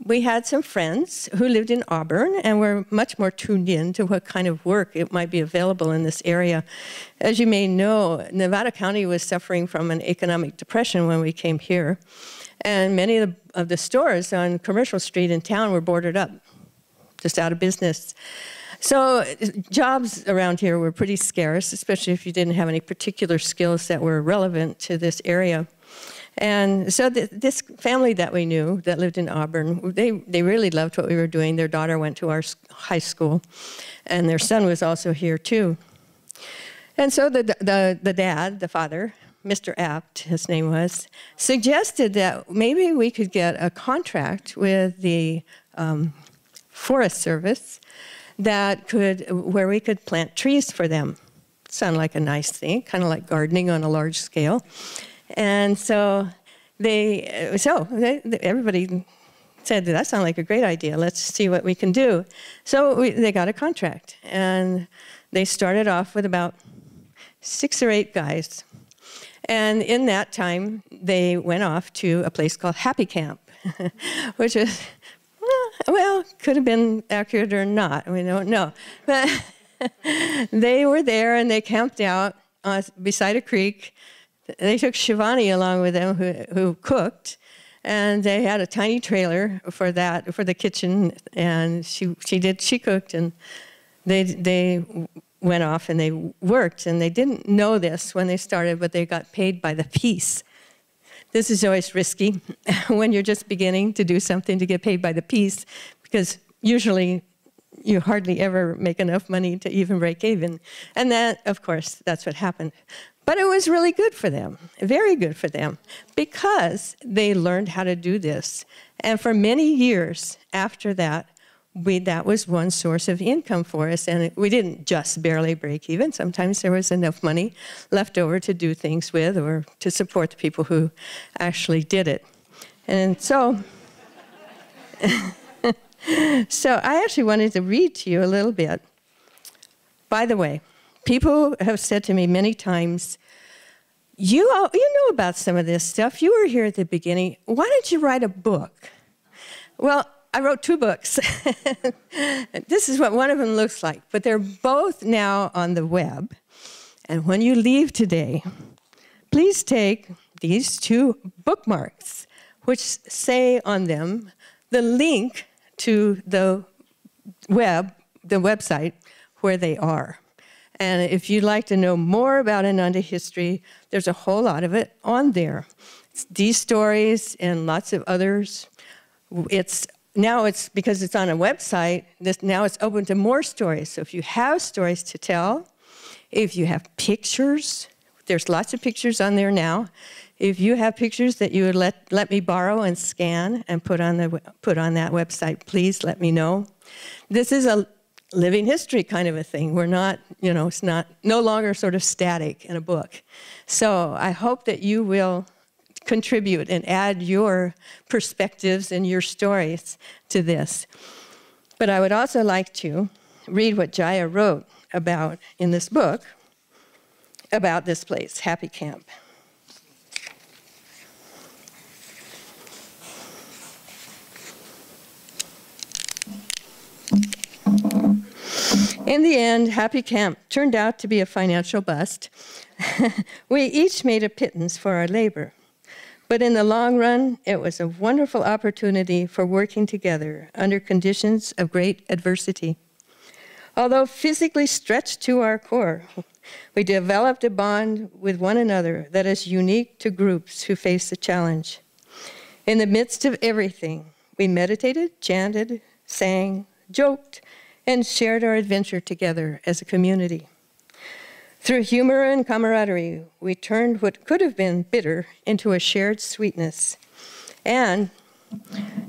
We had some friends who lived in Auburn and were much more tuned in to what kind of work it might be available in this area. As you may know, Nevada County was suffering from an economic depression when we came here, and many of the stores on Commercial Street in town were boarded up, just out of business. So jobs around here were pretty scarce, especially if you didn't have any particular skills that were relevant to this area. And so this family that we knew that lived in Auburn, they really loved what we were doing. Their daughter went to our high school, and their son was also here too. And so the dad, the father, Mr. Apt, his name was, suggested that maybe we could get a contract with the Forest Service where we could plant trees for them. Sounded like a nice thing, kind of like gardening on a large scale. And so everybody said, that sounds like a great idea. Let's see what we can do. So they got a contract, and they started off with about 6 or 8 guys. And in that time, they went off to a place called Happy Camp, which was, well, could have been accurate or not. We don't know. But they were there, and they camped out beside a creek. They took Shivani along with them, who cooked, and they had a tiny trailer for the kitchen, and she cooked, and they went off and they worked, and they didn't know this when they started, but they got paid by the piece. This is always risky when you're just beginning to do something, to get paid by the piece, because usually you hardly ever make enough money to even break even. And that, of course, that's what happened. But it was really good for them, very good for them, because they learned how to do this. And for many years after that, that was one source of income for us, and we didn't just barely break even. Sometimes there was enough money left over to do things with, or to support the people who actually did it. And so, so I actually wanted to read to you a little bit. By the way, people have said to me many times, you know about some of this stuff. You were here at the beginning. Why don't you write a book? Well, I wrote 2 books. This is what one of them looks like, but they're both now on the web. And when you leave today, please take these 2 bookmarks, which say on them the link to the website where they are. And if you'd like to know more about Ananda history, there's a whole lot of it on there. These stories and lots of others. Now it's because it's on a website, now it's open to more stories. So if you have stories to tell, if you have pictures, there's lots of pictures on there now. If you have pictures that you would let me borrow and scan and put on that website, please let me know. This is a living history kind of a thing. We're not, it's no longer sort of static in a book. So I hope that you will contribute and add your perspectives and your stories to this. But I would also like to read what Jaya wrote about in this book about this place, Happy Camp. In the end, Happy Camp turned out to be a financial bust. We each made a pittance for our labor. But in the long run, it was a wonderful opportunity for working together under conditions of great adversity. Although physically stretched to our core, we developed a bond with one another that is unique to groups who face the challenge. In the midst of everything, we meditated, chanted, sang, joked, and shared our adventure together as a community. Through humor and camaraderie, we turned what could have been bitter into a shared sweetness, and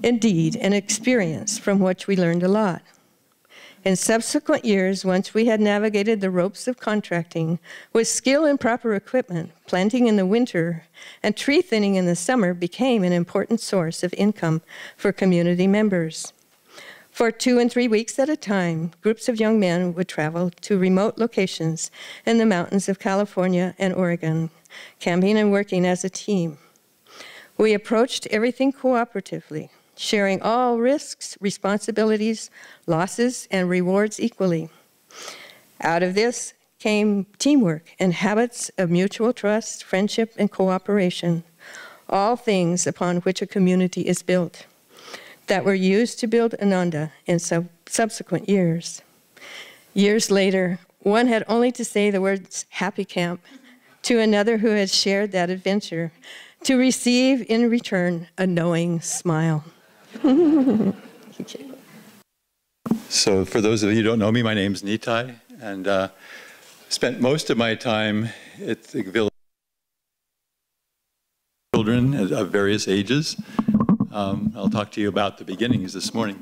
indeed an experience from which we learned a lot. In subsequent years, once we had navigated the ropes of contracting with skill and proper equipment, planting in the winter and tree thinning in the summer became an important source of income for community members. For 2 and 3 weeks at a time, groups of young men would travel to remote locations in the mountains of California and Oregon, camping and working as a team. We approached everything cooperatively, sharing all risks, responsibilities, losses, and rewards equally. Out of this came teamwork and habits of mutual trust, friendship, and cooperation, all things upon which a community is built, that were used to build Ananda in subsequent years. Years later, one had only to say the words Happy Camp to another who had shared that adventure to receive in return a knowing smile. So for those of you who don't know me, my name's Nitai, and spent most of my time at the village children of various ages. I'll talk to you about the beginnings this morning.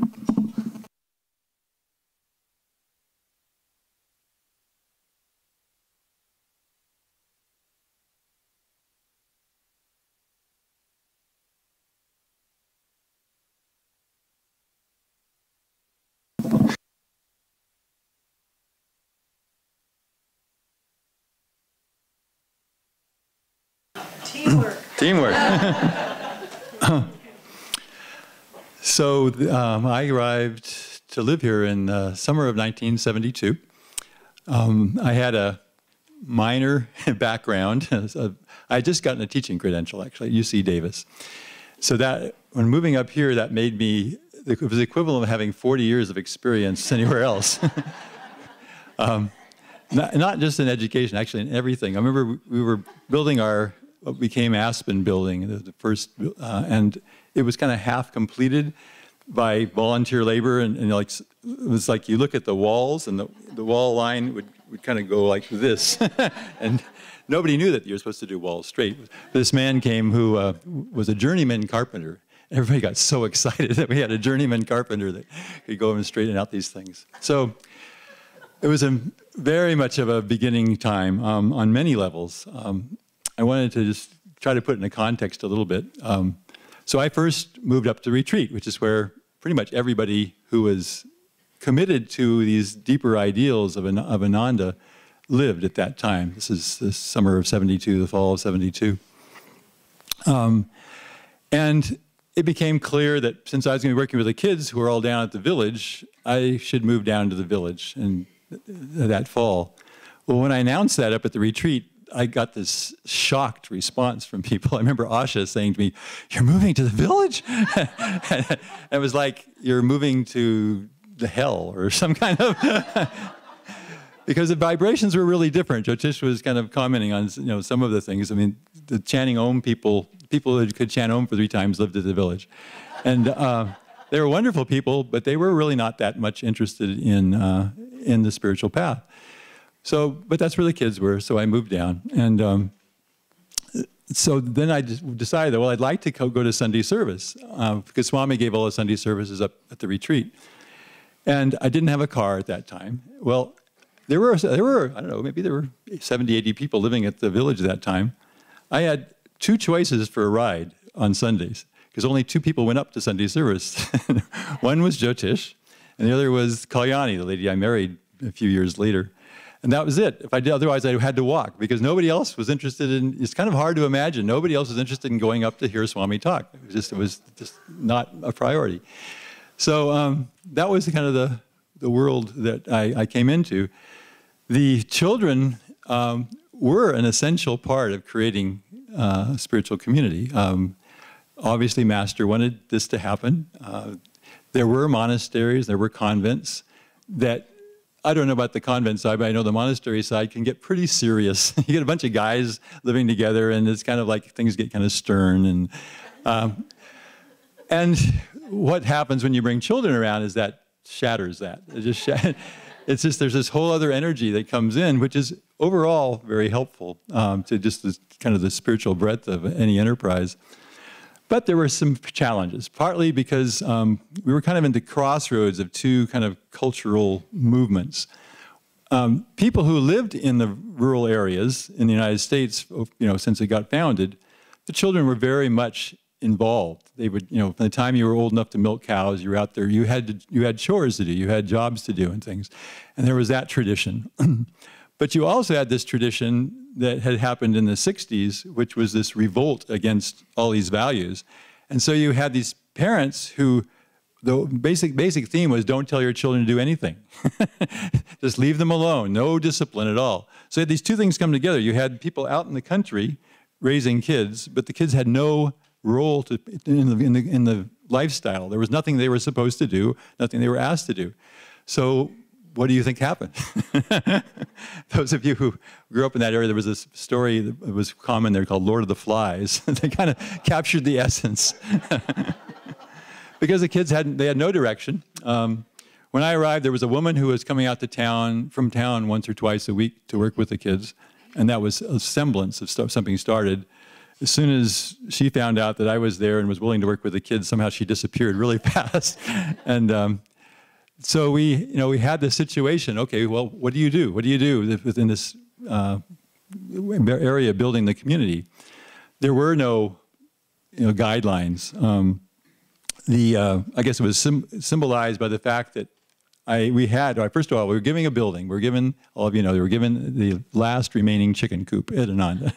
Teamwork. Teamwork. So I arrived to live here in the summer of 1972. I had a minor background. I had just gotten a teaching credential, actually, at UC Davis. So that, when moving up here, that made me, it was the equivalent of having 40 years of experience anywhere else. Not just in education, actually in everything. I remember we were building our, what became Aspen building, the first, and it was kind of half completed by volunteer labor, and like, it was like you look at the walls, and the wall line would kind of go like this. And nobody knew that you were supposed to do walls straight. This man came who was a journeyman carpenter. Everybody got so excited that we had a journeyman carpenter that could go and straighten out these things. So it was very much of a beginning time on many levels. I wanted to just try to put it in a context a little bit. So I first moved up to Retreat, which is where pretty much everybody who was committed to these deeper ideals of Ananda lived at that time. This is the summer of 72, the fall of 72. And it became clear that since I was going to be working with the kids who were all down at the village, I should move down to the village and that fall. Well, when I announced that up at the retreat, I got this shocked response from people. I remember Asha saying to me, "You're moving to the village?" And it was like, you're moving to the hell or some kind of, because the vibrations were really different. Jyotish was kind of commenting on, you know, some of the things. I mean, the chanting Om people who could chant Om for 3 times lived at the village. And they were wonderful people, but they were really not that much interested in the spiritual path. So, but that's where the kids were, so I moved down. And so then I just decided that, well, I'd like to go to Sunday service, because Swami gave all the Sunday services up at the retreat. And I didn't have a car at that time. Well, there were, I don't know, maybe there were 70, 80 people living at the village at that time. I had 2 choices for a ride on Sundays, because only 2 people went up to Sunday service. One was Jyotish, and the other was Kalyani, the lady I married a few years later. And that was it. If I did, otherwise I had to walk, because nobody else was interested in, it's kind of hard to imagine, nobody else was interested in going up to hear Swami talk. It was just not a priority. So that was kind of the world that I came into. The children were an essential part of creating a spiritual community. Obviously, Master wanted this to happen. There were monasteries, there were convents that, I don't know about the convent side, but I know the monastery side can get pretty serious. You get a bunch of guys living together, and it's kind of like things get kind of stern. And what happens when you bring children around is that shatters that. It's just, there's this whole other energy that comes in, which is overall very helpful to just this, kind of the spiritual breadth of any enterprise. But there were some challenges, partly because we were kind of in the crossroads of 2 kind of cultural movements. People who lived in the rural areas in the United States, you know, since it got founded, the children were very much involved. They would, you know, from the time you were old enough to milk cows, you were out there, you had chores to do, you had jobs to do and things. And there was that tradition. But you also had this tradition that had happened in the 60s, which was this revolt against all these values. And so you had these parents who, the basic theme was, don't tell your children to do anything. Just leave them alone, no discipline at all. So you had these 2 things come together. You had people out in the country raising kids, but the kids had no role in the lifestyle. There was nothing they were supposed to do, nothing they were asked to do. So what do you think happened? Those of you who grew up in that area, there was this story that was common there called Lord of the Flies. They kind of captured the essence. Because the kids had no direction. When I arrived, there was a woman who was coming out to from town once or twice a week to work with the kids. And that was a semblance of something started. As soon as she found out that I was there and was willing to work with the kids, somehow she disappeared really fast. And so we had this situation. Okay, well, what do you do? What do you do within this area building the community? There were no, guidelines. I guess it was symbolized by the fact that first of all, we were giving a building. We were given, all of you know, they were given the last remaining chicken coop at Ananda.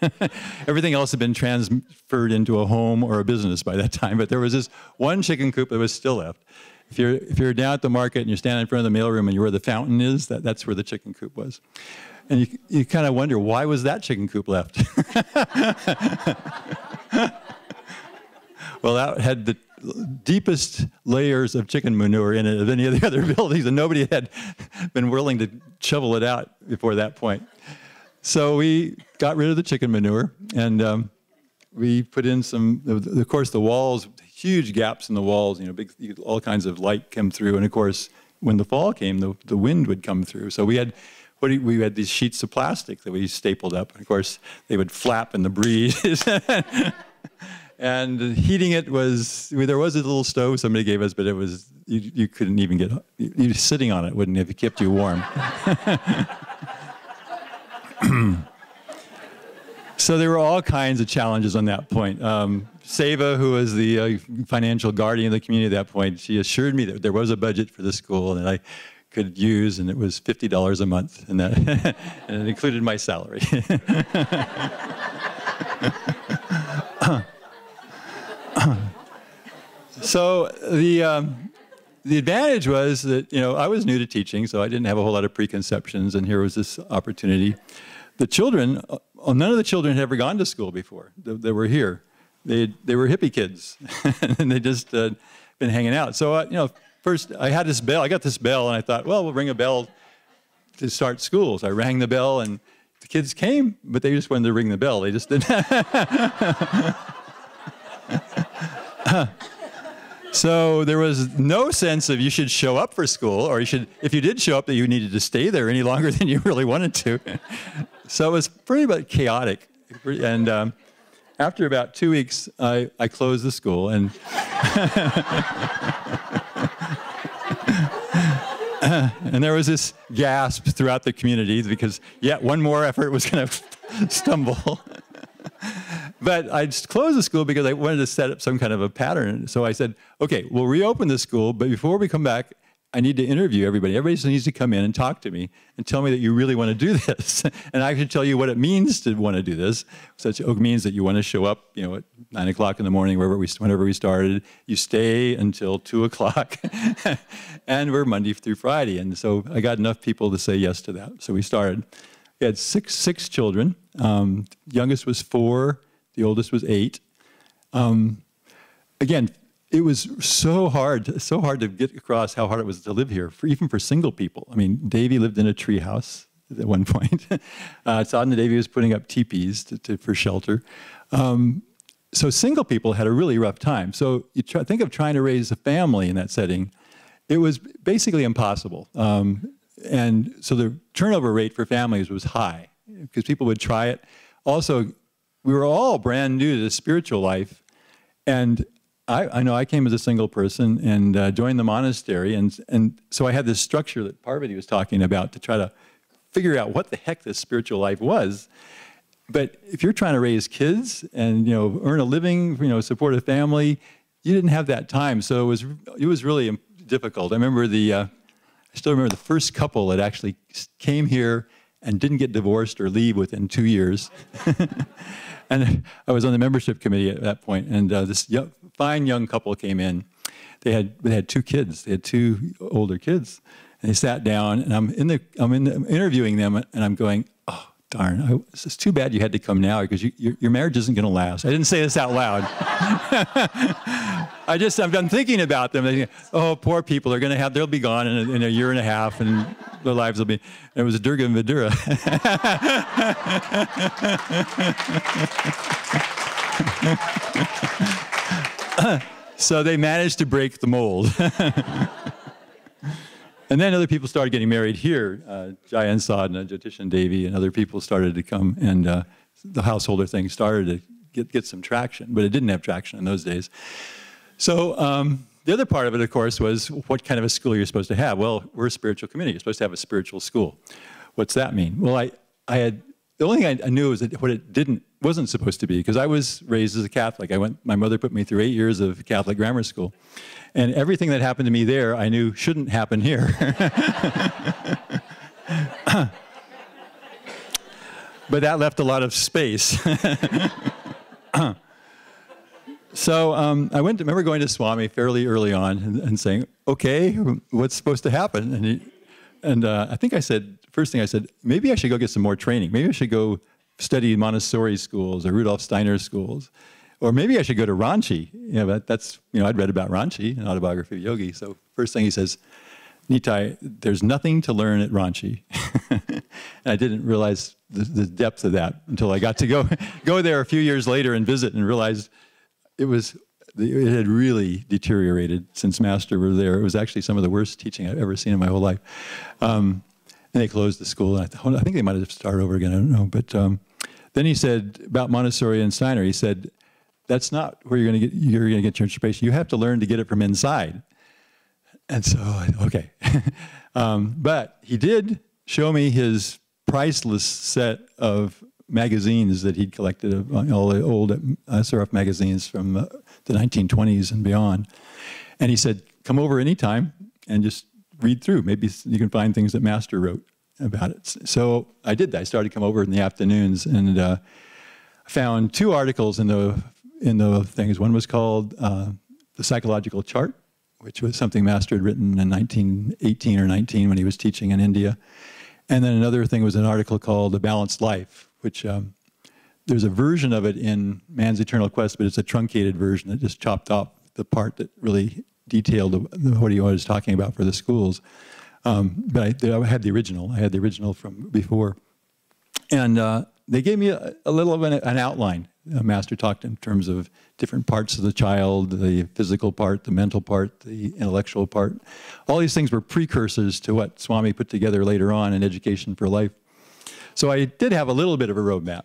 Everything else had been transferred into a home or a business by that time, but there was this one chicken coop that was still left. If you're down at the market and you're standing in front of the mailroom and you're where the fountain is, that's where the chicken coop was. And you kind of wonder, why was that chicken coop left? Well, that had the deepest layers of chicken manure in it of any of the other buildings, and nobody had been willing to shovel it out before that point. So we got rid of the chicken manure, and we put in some, of course, the walls, huge gaps in the walls, you know, all kinds of light come through, and of course, when the fall came, the wind would come through. So we had these sheets of plastic that we stapled up, and of course, they would flap in the breeze. And heating it was, there was a little stove somebody gave us, but it was, you couldn't even get, you sitting on it wouldn't have kept you warm. So there were all kinds of challenges on that point. Seva, who was the financial guardian of the community at that point, she assured me that there was a budget for the school and that I could use, and it was $50 a month, and that and it included my salary. So the advantage was that, you know, I was new to teaching, so I didn't have a whole lot of preconceptions, and here was this opportunity. The children, none of the children had ever gone to school before. They were here. They were hippie kids, and they just been hanging out. So, you know, first I had this bell. I got this bell, and I thought, well, we'll ring a bell to start school. So I rang the bell, and the kids came, but they just wanted to ring the bell. They just didn't. So there was no sense of you should show up for school, or you should, if you did show up, that you needed to stay there any longer than you really wanted to. So it was pretty much chaotic. And after about 2 weeks, I closed the school, and and there was this gasp throughout the community because yet one more effort was going to stumble. But I just closed the school because I wanted to set up some kind of a pattern. So I said, okay, we'll reopen the school, but before we come back, I need to interview everybody. Everybody needs to come in and talk to me and tell me that you really want to do this. And I should tell you what it means to want to do this. So it means that you want to show up, you know, at 9 o'clock in the morning, whenever we started. You stay until 2 o'clock. And we're Monday through Friday. And so I got enough people to say yes to that. So we started. We had six children. Youngest was 4. The oldest was 8. Again, it was so hard to get across how hard it was to live here, even for single people. I mean, Davy lived in a tree house at one point. Todd and Davy was putting up teepees for shelter. So single people had a really rough time. So you think of trying to raise a family in that setting, it was basically impossible. And so the turnover rate for families was high because people would try it. Also, we were all brand new to the spiritual life. And I know I came as a single person and joined the monastery. And so I had this structure that Parvati was talking about to try to figure out what the heck this spiritual life was. But if you're trying to raise kids and, you know, earn a living, you know, support a family, you didn't have that time. So it was really difficult. I still remember the first couple that actually came here and didn't get divorced or leave within 2 years. And I was on the membership committee at that point, and this fine young couple came in. They had 2 kids. They had 2 older kids, and they sat down. And I'm interviewing them, and I'm going, "Oh, darn! It's too bad you had to come now because your marriage isn't going to last." I didn't say this out loud. I've been thinking about them. They, oh, poor people. They'll be gone in a year and a half, and their lives will be. And it was Durga and Vidura. So they managed to break the mold. And then other people started getting married here. Jaya and Sadhana, Jyotish and Devi, and other people started to come, and the householder thing started to get some traction, but it didn't have traction in those days. So the other part of it, of course, was what kind of a school you're supposed to have. Well, we're a spiritual community. You're supposed to have a spiritual school. What's that mean? Well, I had the only thing I knew was that what it wasn't supposed to be, because I was raised as a Catholic. My mother put me through 8 years of Catholic grammar school. And everything that happened to me there, I knew shouldn't happen here. But that left a lot of space. So I remember going to Swami fairly early on and saying, okay, what's supposed to happen? And I think first thing I said, maybe I should go get some more training. Maybe I should go study Montessori schools or Rudolf Steiner schools. Or maybe I should go to Ranchi. I'd read about Ranchi, an autobiography of Yogi. So first thing he says, Nitai, there's nothing to learn at Ranchi. And I didn't realize the depth of that until I got to go there a few years later and visit and realized it had really deteriorated since Master were there. It was actually some of the worst teaching I've ever seen in my whole life. And they closed the school. And I think they might have started over again. I don't know. But then he said about Montessori and Steiner, he said, that's not where you're going to get your inspiration. You have to learn to get it from inside. And so, okay. But he did show me his priceless set of magazines that he'd collected, of all the old SRF magazines from the 1920s and beyond. And he said, come over anytime and just read through. Maybe you can find things that Master wrote about it. So I did that. I started to come over in the afternoons and found 2 articles in the things. One was called The Psychological Chart, which was something Master had written in 1918 or 19 when he was teaching in India. And then another thing was an article called The Balanced Life, which there's a version of it in Man's Eternal Quest, but it's a truncated version that just chopped off the part that really detailed what he was talking about for the schools. But I had the original. I had the original from before. And they gave me a little of an outline. Master talked in terms of different parts of the child, the physical part, the mental part, the intellectual part. All these things were precursors to what Swami put together later on in Education for Life. So I did have a little bit of a roadmap.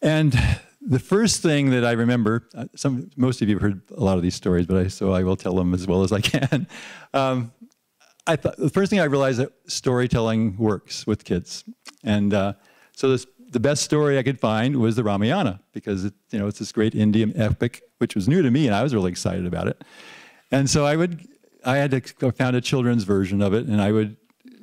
And the first thing that I remember, most of you have heard a lot of these stories, so I will tell them as well as I can. I thought the first thing I realized that storytelling works with kids. And so the best story I could find was the Ramayana, because it's this great Indian epic, which was new to me, and I was really excited about it. And so I found a children's version of it, and I would,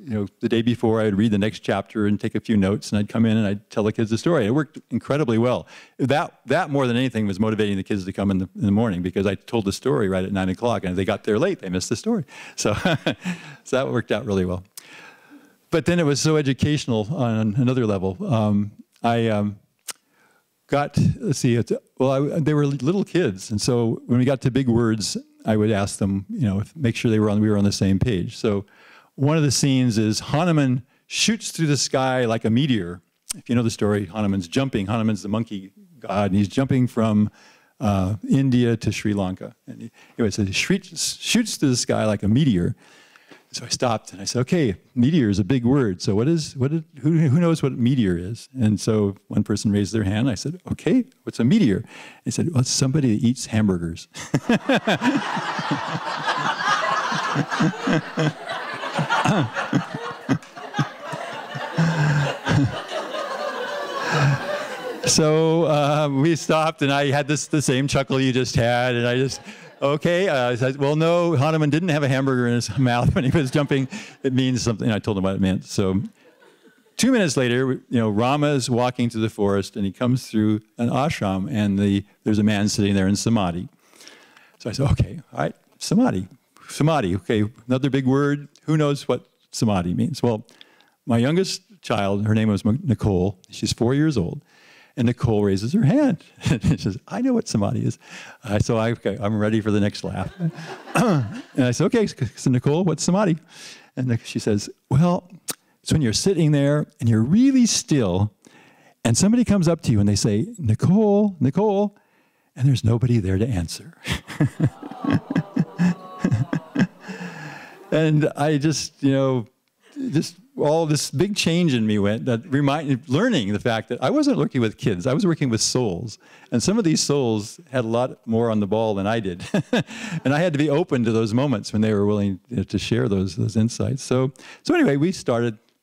the day before I would read the next chapter and take a few notes, and I'd come in and I'd tell the kids the story. It worked incredibly well. That more than anything was motivating the kids to come in the morning, because I told the story right at 9 o'clock, and if they got there late, they missed the story. So, so that worked out really well. But then it was so educational on another level. I got, they were little kids. And so when we got to big words, I would ask them, make sure we were on the same page. So one of the scenes is Hanuman shoots through the sky like a meteor. If you know the story, Hanuman's jumping. Hanuman's the monkey god, and he's jumping from India to Sri Lanka. And he shoots through the sky like a meteor. So I stopped and I said, okay, meteor is a big word. So who knows what meteor is? And so one person raised their hand. I said, okay, what's a meteor? They said, well, it's somebody that eats hamburgers. So we stopped, and I had the same chuckle you just had, and I just, okay. I said, well, no, Hanuman didn't have a hamburger in his mouth when he was jumping. It means something. I told him what it meant. So 2 minutes later, Rama is walking through the forest, and he comes through an ashram, and there's a man sitting there in samadhi. So I said, okay, all right, samadhi. Okay, another big word. Who knows what samadhi means? Well, my youngest child, her name was Nicole. She's 4 years old. And Nicole raises her hand. She says, I know what samadhi is. Okay, I'm ready for the next laugh. And I said, okay, so Nicole, what's samadhi? And she says, well, it's when you're sitting there and you're really still, and somebody comes up to you and they say, Nicole, Nicole, and there's nobody there to answer. And I just all this big change in me went, learning the fact that I wasn't working with kids, I was working with souls. And some of these souls had a lot more on the ball than I did. And I had to be open to those moments when they were willing to share those insights. So anyway, we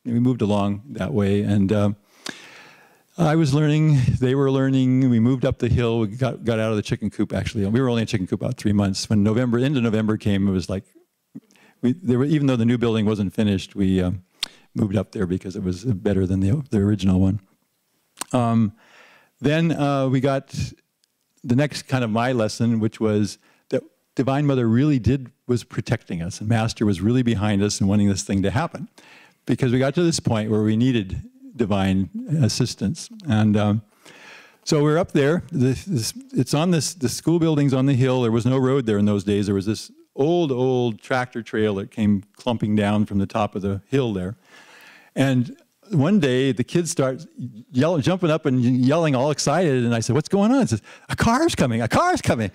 moved along that way. And I was learning, they were learning, we moved up the hill, we got out of the chicken coop actually. We were only in chicken coop about 3 months. When into November came, it was like, even though the new building wasn't finished, we moved up there because it was better than the original one. Then we got the next kind of my lesson, which was that Divine Mother really was protecting us, and Master was really behind us and wanting this thing to happen. Because we got to this point where we needed divine assistance. And so we're up there. It's on the school building's on the hill. There was no road there in those days. There was this old tractor trail that came clumping down from the top of the hill there. And one day the kids start jumping up and yelling all excited. And I said, what's going on? It says, a car's coming, a car's coming.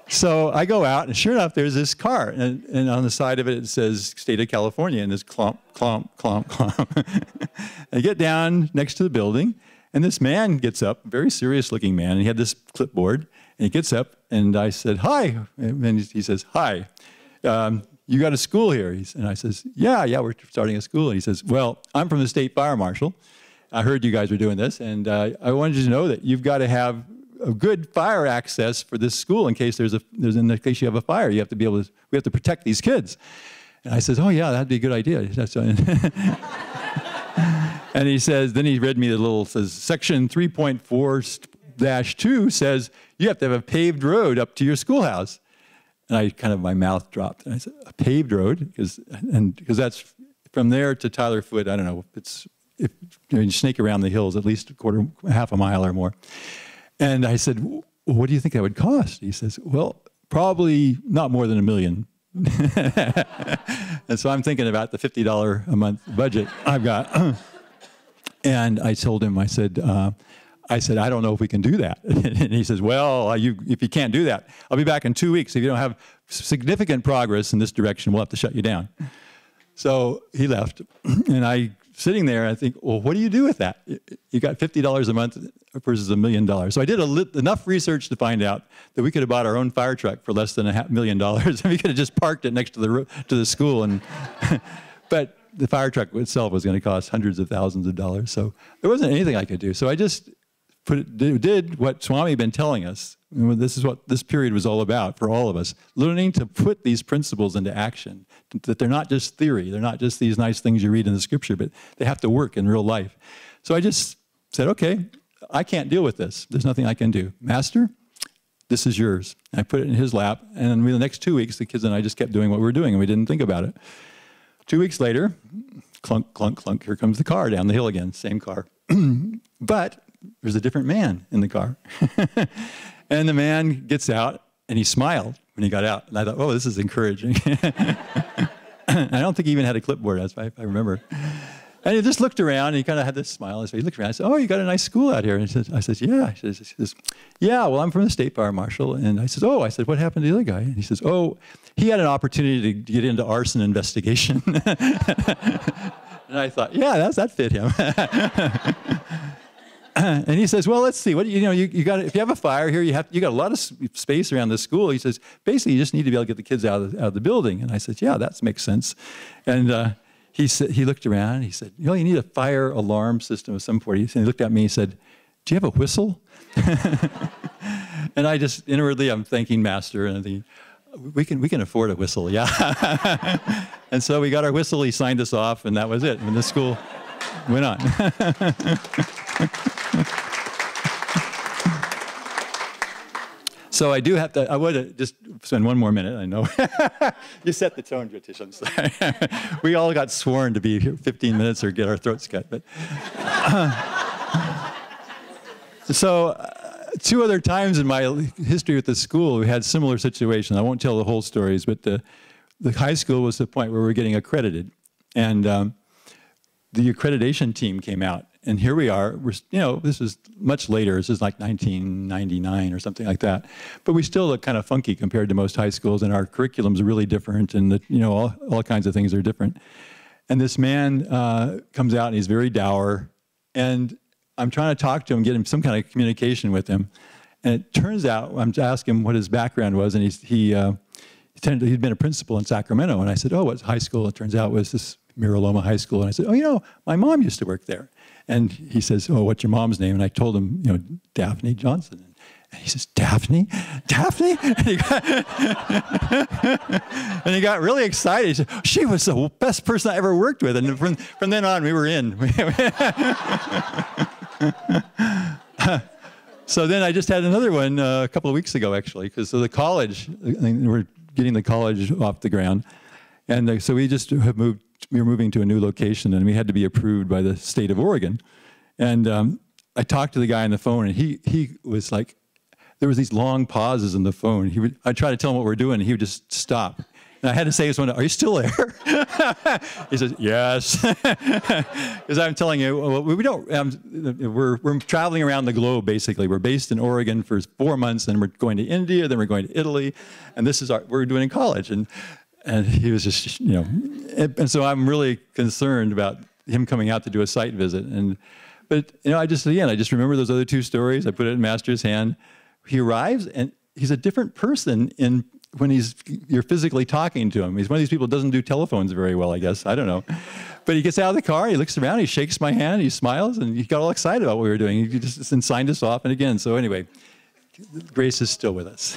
So I go out, and sure enough, there's this car, and on the side of it, it says State of California, and there's clomp, clomp, clomp, clomp. I get down next to the building, and this man gets up, very serious-looking man, and he had this clipboard, and he gets up, and I said, hi, and he says, hi, you got a school here? And I says, yeah, we're starting a school. And he says, well, I'm from the State Fire Marshal. I heard you guys were doing this, and I wanted you to know that you've got to have a good fire access for this school in case in case you have a fire. You have to be able to, we have to protect these kids. And I says, oh yeah, that'd be a good idea. And he says, then he read me the little, says section 3.4-2 says you have to have a paved road up to your schoolhouse. And my mouth dropped. And I said, a paved road? Because that's from there to Tyler Foot, I don't know, you snake around the hills at least half a mile or more. And I said, well, what do you think that would cost? He says, well, probably not more than $1 million. And so I'm thinking about the $50 a month budget I've got. And I told him, I said, I don't know if we can do that. And he says, well, if you can't do that, I'll be back in 2 weeks. If you don't have significant progress in this direction, we'll have to shut you down. So he left. And sitting there, I think, well, what do you do with that? You got $50 a month versus $1 million. So I did enough research to find out that we could have bought our own fire truck for less than $500,000. And we could have just parked it next to the school. But the fire truck itself was going to cost hundreds of thousands of dollars. So there wasn't anything I could do. So I just did what Swami had been telling us. This is what this period was all about for all of us, learning to put these principles into action, that they're not just theory, they're not just these nice things you read in the scripture, but they have to work in real life. So I just said, okay, I can't deal with this. There's nothing I can do. Master, this is yours. And I put it in his lap, and the next 2 weeks, the kids and I just kept doing what we were doing, and we didn't think about it. 2 weeks later, clunk, clunk, clunk, here comes the car down the hill again, same car. But there's a different man in the car. And the man gets out, and he smiled when he got out. And I thought, oh, this is encouraging. I don't think he even had a clipboard, if I remember. And he just looked around, and he kind of had this smile. So he looked around. I said, oh, you got a nice school out here. And I said, yeah. He says, yeah, well, I'm from the State Fire Marshal. And I said, oh, what happened to the other guy? And he says, oh, he had an opportunity to get into arson investigation. And I thought, yeah, that fit him. And he says, well, let's see. You got if you have a fire here, you got a lot of space around the school. He says, basically, you just need to be able to get the kids out of the building. And I said, yeah, that makes sense. And he looked around. And he said, you need a fire alarm system of some sort. He looked at me and said, do you have a whistle? And I just inwardly, I'm thanking Master, and I think, we can afford a whistle, yeah. And so we got our whistle. He signed us off, and that was it. And the school went on. So I would just spend one more minute, I know. You set the tone, British, I'm sorry. We all got sworn to be here 15 minutes or get our throats cut. But so 2 other times in my history with the school, we had similar situations. I won't tell the whole stories, but the high school was the point where we were getting accredited. And the accreditation team came out. And here we are, this is much later, this is like 1999 or something like that. But we still look kind of funky compared to most high schools, and our curriculums are really different, and all kinds of things are different. And this man comes out, and he's very dour, and I'm trying to talk to him, get him some kind of communication with him. And it turns out, I'm asking him what his background was, and he'd been a principal in Sacramento. And I said, oh, what's high school? It turns out it was this Miraloma High School. And I said, oh, you know, my mom used to work there. And he says, oh, what's your mom's name? And I told him, you know, Daphne Johnson. And he says, Daphne? Daphne? And he got really excited. He said, she was the best person I ever worked with. And from then on, we were in. So then I just had another one a couple of weeks ago, actually, because the college, we're getting the college off the ground. And so we just have moved, we were moving to a new location, and we had to be approved by the state of Oregon. And I talked to the guy on the phone, and he was like, there was these long pauses in the phone. I'd try to tell him what we're doing, and he would just stop. And I had to say this one, are you still there? He says, yes. Because I'm telling you, we don't, we're traveling around the globe, basically. We're based in Oregon for 4 months, and we're going to India, then we're going to Italy, and this is we're doing in college. And he was just, you know, and so I'm really concerned about him coming out to do a site visit. But, you know, I just remember those other two stories. I put it in Master's hand. He arrives, and he's a different person when you're physically talking to him. He's one of these people who doesn't do telephones very well, I guess. I don't know. But he gets out of the car, he looks around, he shakes my hand, he smiles, and he got all excited about what we were doing. He just signed us off, and again. So anyway, Grace is still with us.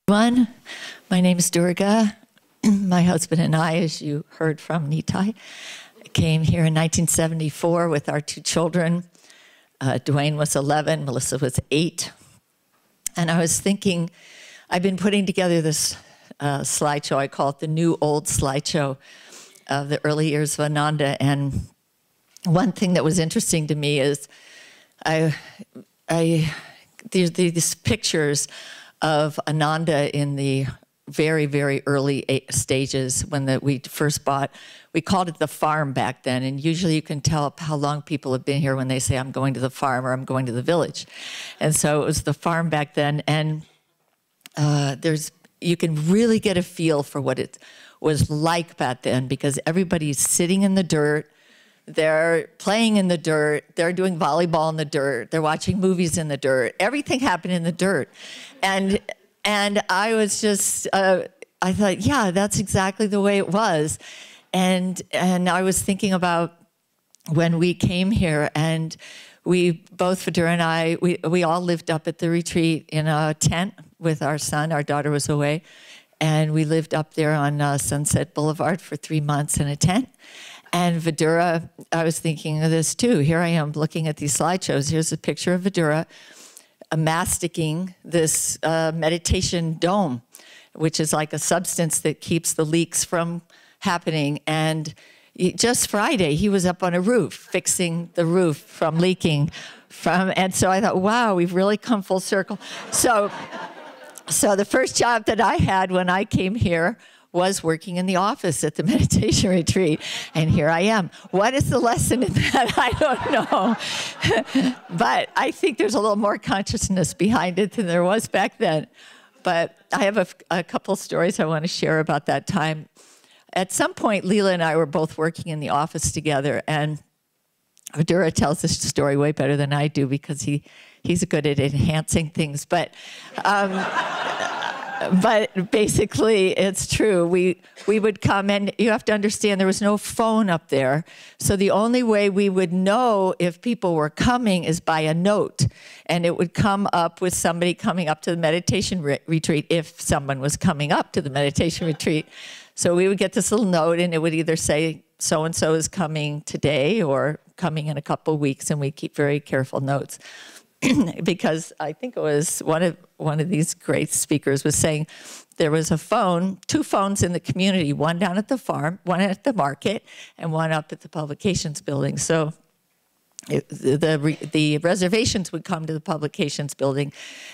Everyone, my name is Durga. My husband and I, as you heard from Nitai, came here in 1974 with our two children. Dwayne was 11, Melissa was 8. And I was thinking, I've been putting together this slideshow. I call it the new old slideshow of the early years of Ananda. And one thing that was interesting to me is these pictures of Ananda in the very, very early stages when we first bought. We called it the farm back then, and usually you can tell how long people have been here when they say, I'm going to the farm or I'm going to the village. And so it was the farm back then, and you can really get a feel for what it was like back then, because everybody's sitting in the dirt, they're playing in the dirt, they're doing volleyball in the dirt, they're watching movies in the dirt, everything happened in the dirt. And I was just, I thought, yeah, that's exactly the way it was. And I was thinking about when we came here, and both Vidura and I, we all lived up at the retreat in a tent with our son. Our daughter was away. And we lived up there on Sunset Boulevard for 3 months in a tent. And Vidura, I was thinking of this too. Here I am looking at these slideshows. Here's a picture of Vidura masticking this meditation dome, which is like a substance that keeps the leaks from happening. And just Friday, he was up on a roof, fixing the roof from leaking. And so I thought, wow, we've really come full circle. So the first job that I had when I came here was working in the office at the meditation retreat, and here I am. What is the lesson in that? I don't know. But I think there's a little more consciousness behind it than there was back then. But I have a couple stories I want to share about that time. At some point, Leela and I were both working in the office together, and Vidura tells this story way better than I do because he's good at enhancing things. But basically, it's true. We would come, and you have to understand there was no phone up there. So the only way we would know if people were coming is by a note. And it would come up with somebody coming up to the meditation retreat if someone was coming up to the meditation retreat. So we would get this little note, and it would either say, so-and-so is coming today or coming in a couple of weeks, and we keep very careful notes. Because I think it was one of these great speakers was saying there was a phone, 2 phones in the community, one down at the farm, one at the market, and one up at the publications building. So the reservations would come to the publications building,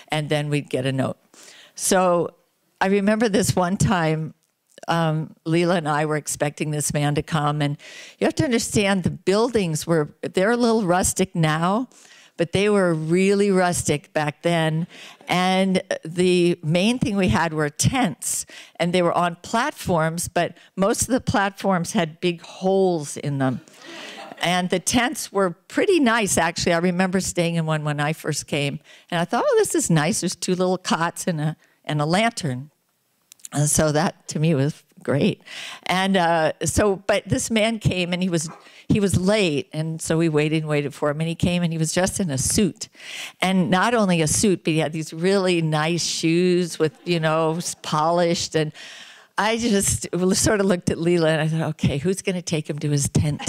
and then we'd get a note. So I remember this one time, Leela and I were expecting this man to come, and you have to understand the buildings they're a little rustic now, but they were really rustic back then. And the main thing we had were tents, and they were on platforms, but most of the platforms had big holes in them. And the tents were pretty nice, actually. I remember staying in one when I first came. And I thought, oh, this is nice. There's 2 little cots and a lantern. And so that, to me, was great. And but this man came, and he was late. And so we waited and waited for him. And he came, and he was dressed in a suit. And not only a suit, but he had these really nice shoes with, polished. And I just sort of looked at Leela, and I thought, okay, who's going to take him to his tent?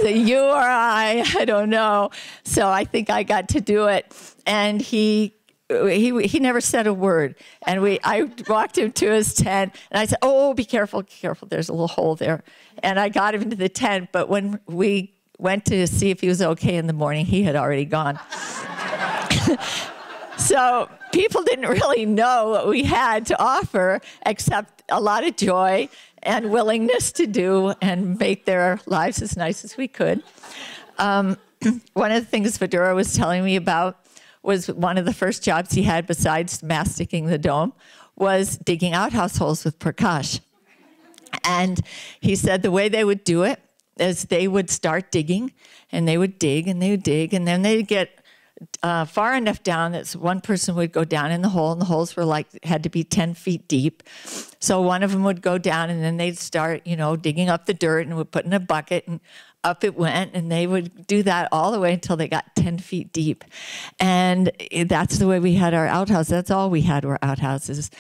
You or I don't know. So I think I got to do it. And he never said a word. And I walked him to his tent, and I said, oh, be careful, there's a little hole there. And I got him into the tent, but when we went to see if he was okay in the morning, he had already gone. So people didn't really know what we had to offer, except a lot of joy and willingness to do and make their lives as nice as we could. One of the things Vidura was telling me about was one of the first jobs he had, besides masticing the dome, was digging outhouse holes with Prakash. And he said the way they would do it is they would start digging, and they would dig, and they would dig, and then they'd get far enough down that one person would go down in the hole, and the holes were had to be 10 feet deep. So one of them would go down, and then they'd start, digging up the dirt, and would put in a bucket, and up it went, and they would do that all the way until they got 10 feet deep. And that's the way we had our outhouse. That's all we had were outhouses.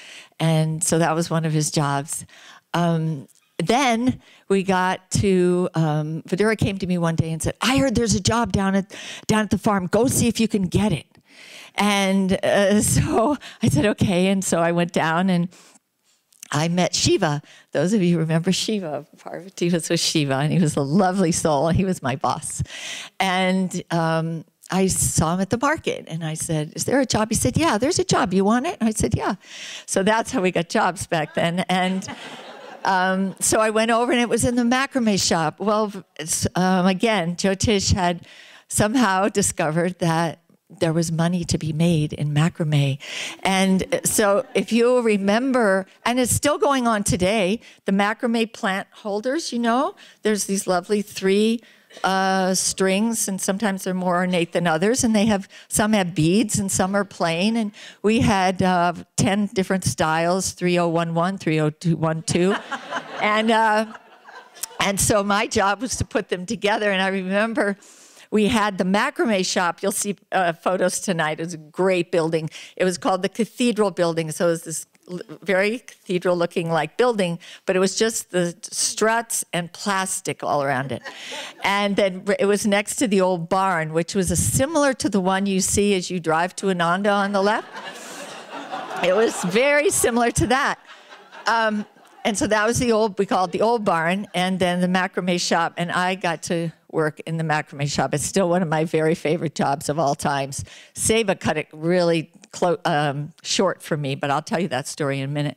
And so that was one of his jobs. Then we got to, Vidura came to me one day and said, I heard there's a job down at the farm. Go see if you can get it. And so I said, okay. And so I went down, and I met Shiva. Those of you remember Shiva. Parvati was with Shiva, and he was a lovely soul, and he was my boss. And I saw him at the market, and I said, is there a job? He said, yeah, there's a job. You want it? And I said, yeah. So that's how we got jobs back then. And so I went over, and it was in the macrame shop. Well, again, Jyotish had somehow discovered that there was money to be made in macrame. And so if you remember, and it's still going on today, the macrame plant holders, there's these lovely 3 strings, and sometimes they're more ornate than others, and some have beads and some are plain, and we had 10 different styles, 3011, 30212, and so my job was to put them together. And I remember we had the macrame shop. You'll see photos tonight. It was a great building. It was called the Cathedral Building. So it was this very cathedral-looking building, but it was just the struts and plastic all around it. And then it was next to the old barn, which was similar to the one you see as you drive to Ananda on the left. It was very similar to that. And so that was we called it the old barn, and then the macrame shop, and I got to work in the macrame shop. It's still one of my very favorite jobs of all times. Seva cut it really short for me, but I'll tell you that story in a minute.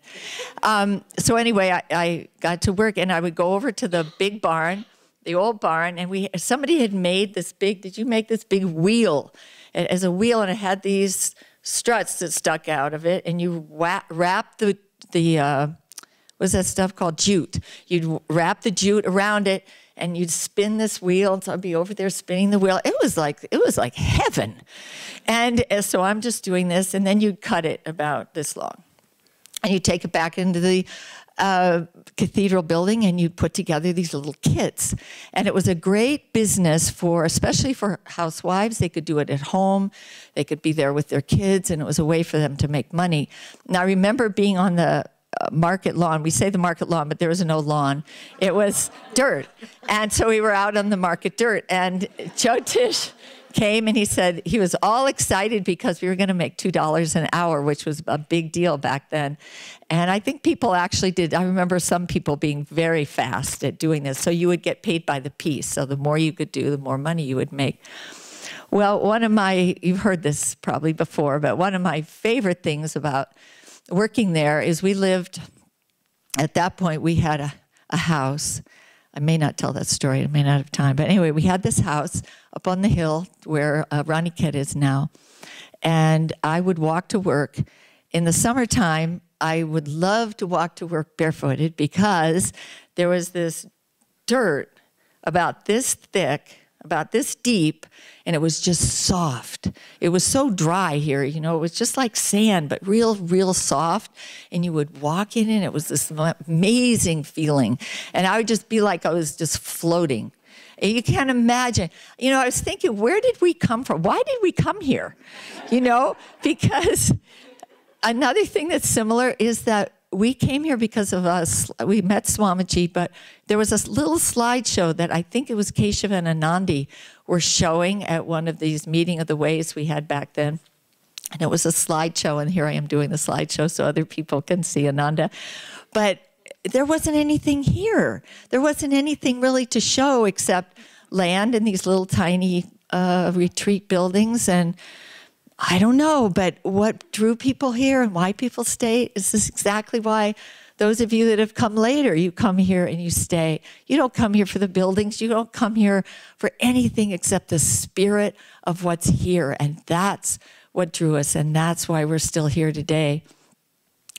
So anyway, I got to work, and I would go over to the big barn, the old barn, and somebody had made this big, did you make this big wheel? As a wheel, and it had these struts that stuck out of it, and you wrap the what's that stuff called? Jute. You'd wrap the jute around it, and you'd spin this wheel. So I'd be over there spinning the wheel. It was like heaven. And so I'm just doing this, and then you'd cut it about this long. And you take it back into the cathedral building, and you'd put together these little kits. And it was a great business especially for housewives. They could do it at home. They could be there with their kids, and it was a way for them to make money. Now, I remember being on the market lawn. We say the market lawn, but there was no lawn. It was dirt. And so we were out on the market dirt, and Jyotish came, and he said he was all excited because we were going to make $2 an hour, which was a big deal back then. And I think people actually did. I remember some people being very fast at doing this. So you would get paid by the piece. So the more you could do, the more money you would make. Well, you've heard this probably before, but one of my favorite things about working there is we lived, at that point, we had a house. I may not tell that story. I may not have time. But anyway, we had this house up on the hill where Raniket is now. And I would walk to work. In the summertime, I would love to walk to work barefooted because there was this dirt about this thick, about this deep, and it was just soft. It was so dry here, you know, it was just like sand, but real, real soft. And you would walk in and it was this amazing feeling. And I would just be like I was just floating. And you can't imagine. You know, I was thinking, where did we come from? Why did we come here? You know, because another thing that's similar is that we came here because of us. We met Swamiji, but there was a little slideshow that I think it was Keshav and Anandi were showing at one of these meeting of the ways we had back then. And it was a slideshow, and here I am doing the slideshow so other people can see Ananda. But there wasn't anything here. There wasn't anything really to show except land and these little tiny retreat buildings. And I don't know, but what drew people here and why people stay is this exactly why those of you that have come later, you come here and you stay. You don't come here for the buildings. You don't come here for anything except the spirit of what's here. And that's what drew us, and that's why we're still here today.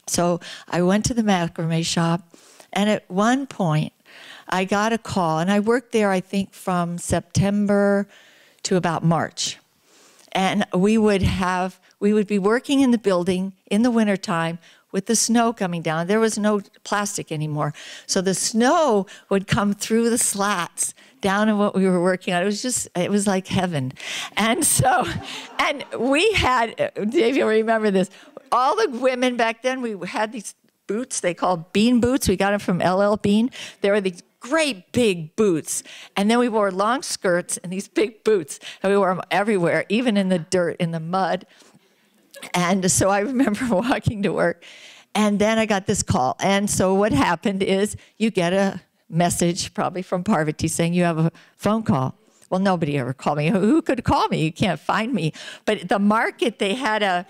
So I went to the macrame shop, and at one point I got a call, and I worked there, I think, from September to about March. And we would be working in the building in the wintertime with the snow coming down. There was no plastic anymore. So the snow would come through the slats down in what we were working on. It was like heaven. And so, and we had, Dave, you'll remember this, all the women back then, we had these boots they called bean boots. We got them from LL Bean. They were these great big boots. And then we wore long skirts and these big boots. And we wore them everywhere, even in the dirt, in the mud. And so I remember walking to work. And then I got this call. And so what happened is you get a message, probably from Parvati, saying you have a phone call. Well, nobody ever called me. Who could call me? You can't find me. But at the market, they had a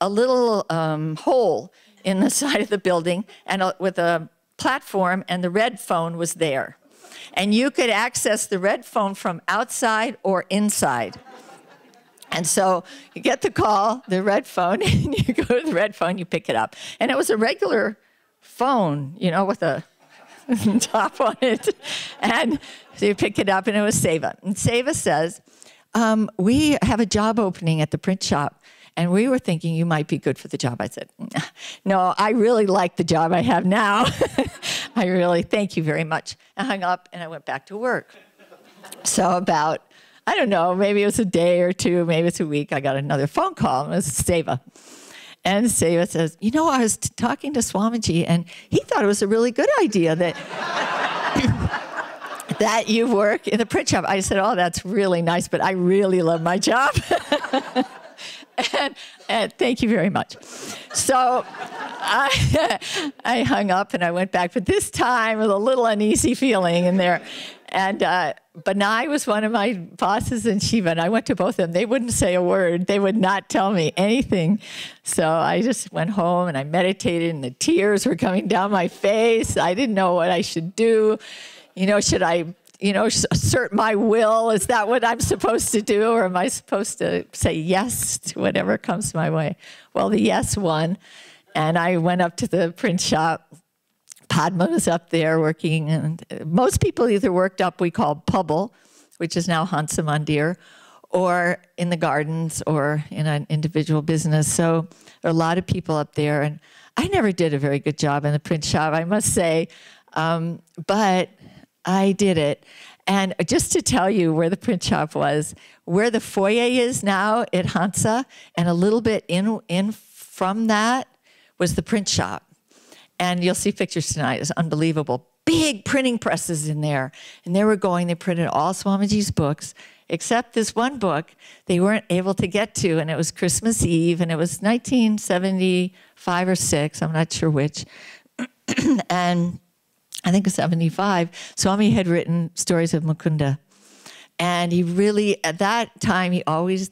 little hole in the side of the building and with a platform, and the red phone was there. And you could access the red phone from outside or inside. And so you get the call, the red phone, and you go to the red phone, you pick it up. And it was a regular phone, you know, with a top on it. And so you pick it up, and it was Seva. And Seva says, we have a job opening at the print shop, and we were thinking you might be good for the job. I said, no, I really like the job I have now. I really, thank you very much. I hung up, and I went back to work. So about, I don't know, maybe it was a day or two, maybe it's a week, I got another phone call. It was Seva. And Seva says, you know, I was talking to Swamiji, and he thought it was a really good idea that that you work in the print shop. I said, oh, that's really nice, but I really love my job. And thank you very much. So I hung up and I went back, but this time with a little uneasy feeling in there. And Benai was one of my bosses in Shiva, and I went to both of them. They wouldn't say a word. They would not tell me anything. So I just went home and I meditated, and the tears were coming down my face. I didn't know what I should do. You know, should I, you know, assert my will? Is that what I'm supposed to do? Or am I supposed to say yes to whatever comes my way? Well, the yes won. And I went up to the print shop. Padma was up there working. And most people either worked up, we call Pubble, which is now Hansa Mandir, or in the gardens or in an individual business. So there are a lot of people up there. And I never did a very good job in the print shop, I must say. But I did it. And just to tell you where the print shop was, where the foyer is now at Hansa, and a little bit in from that was the print shop. And you'll see pictures tonight. It's unbelievable. Big printing presses in there. And they printed all Swamiji's books, except this one book they weren't able to get to, and it was Christmas Eve, and it was 1975 or 6, I'm not sure which. And I think 75, Swami had written stories of Mukunda. And he really, at that time, he always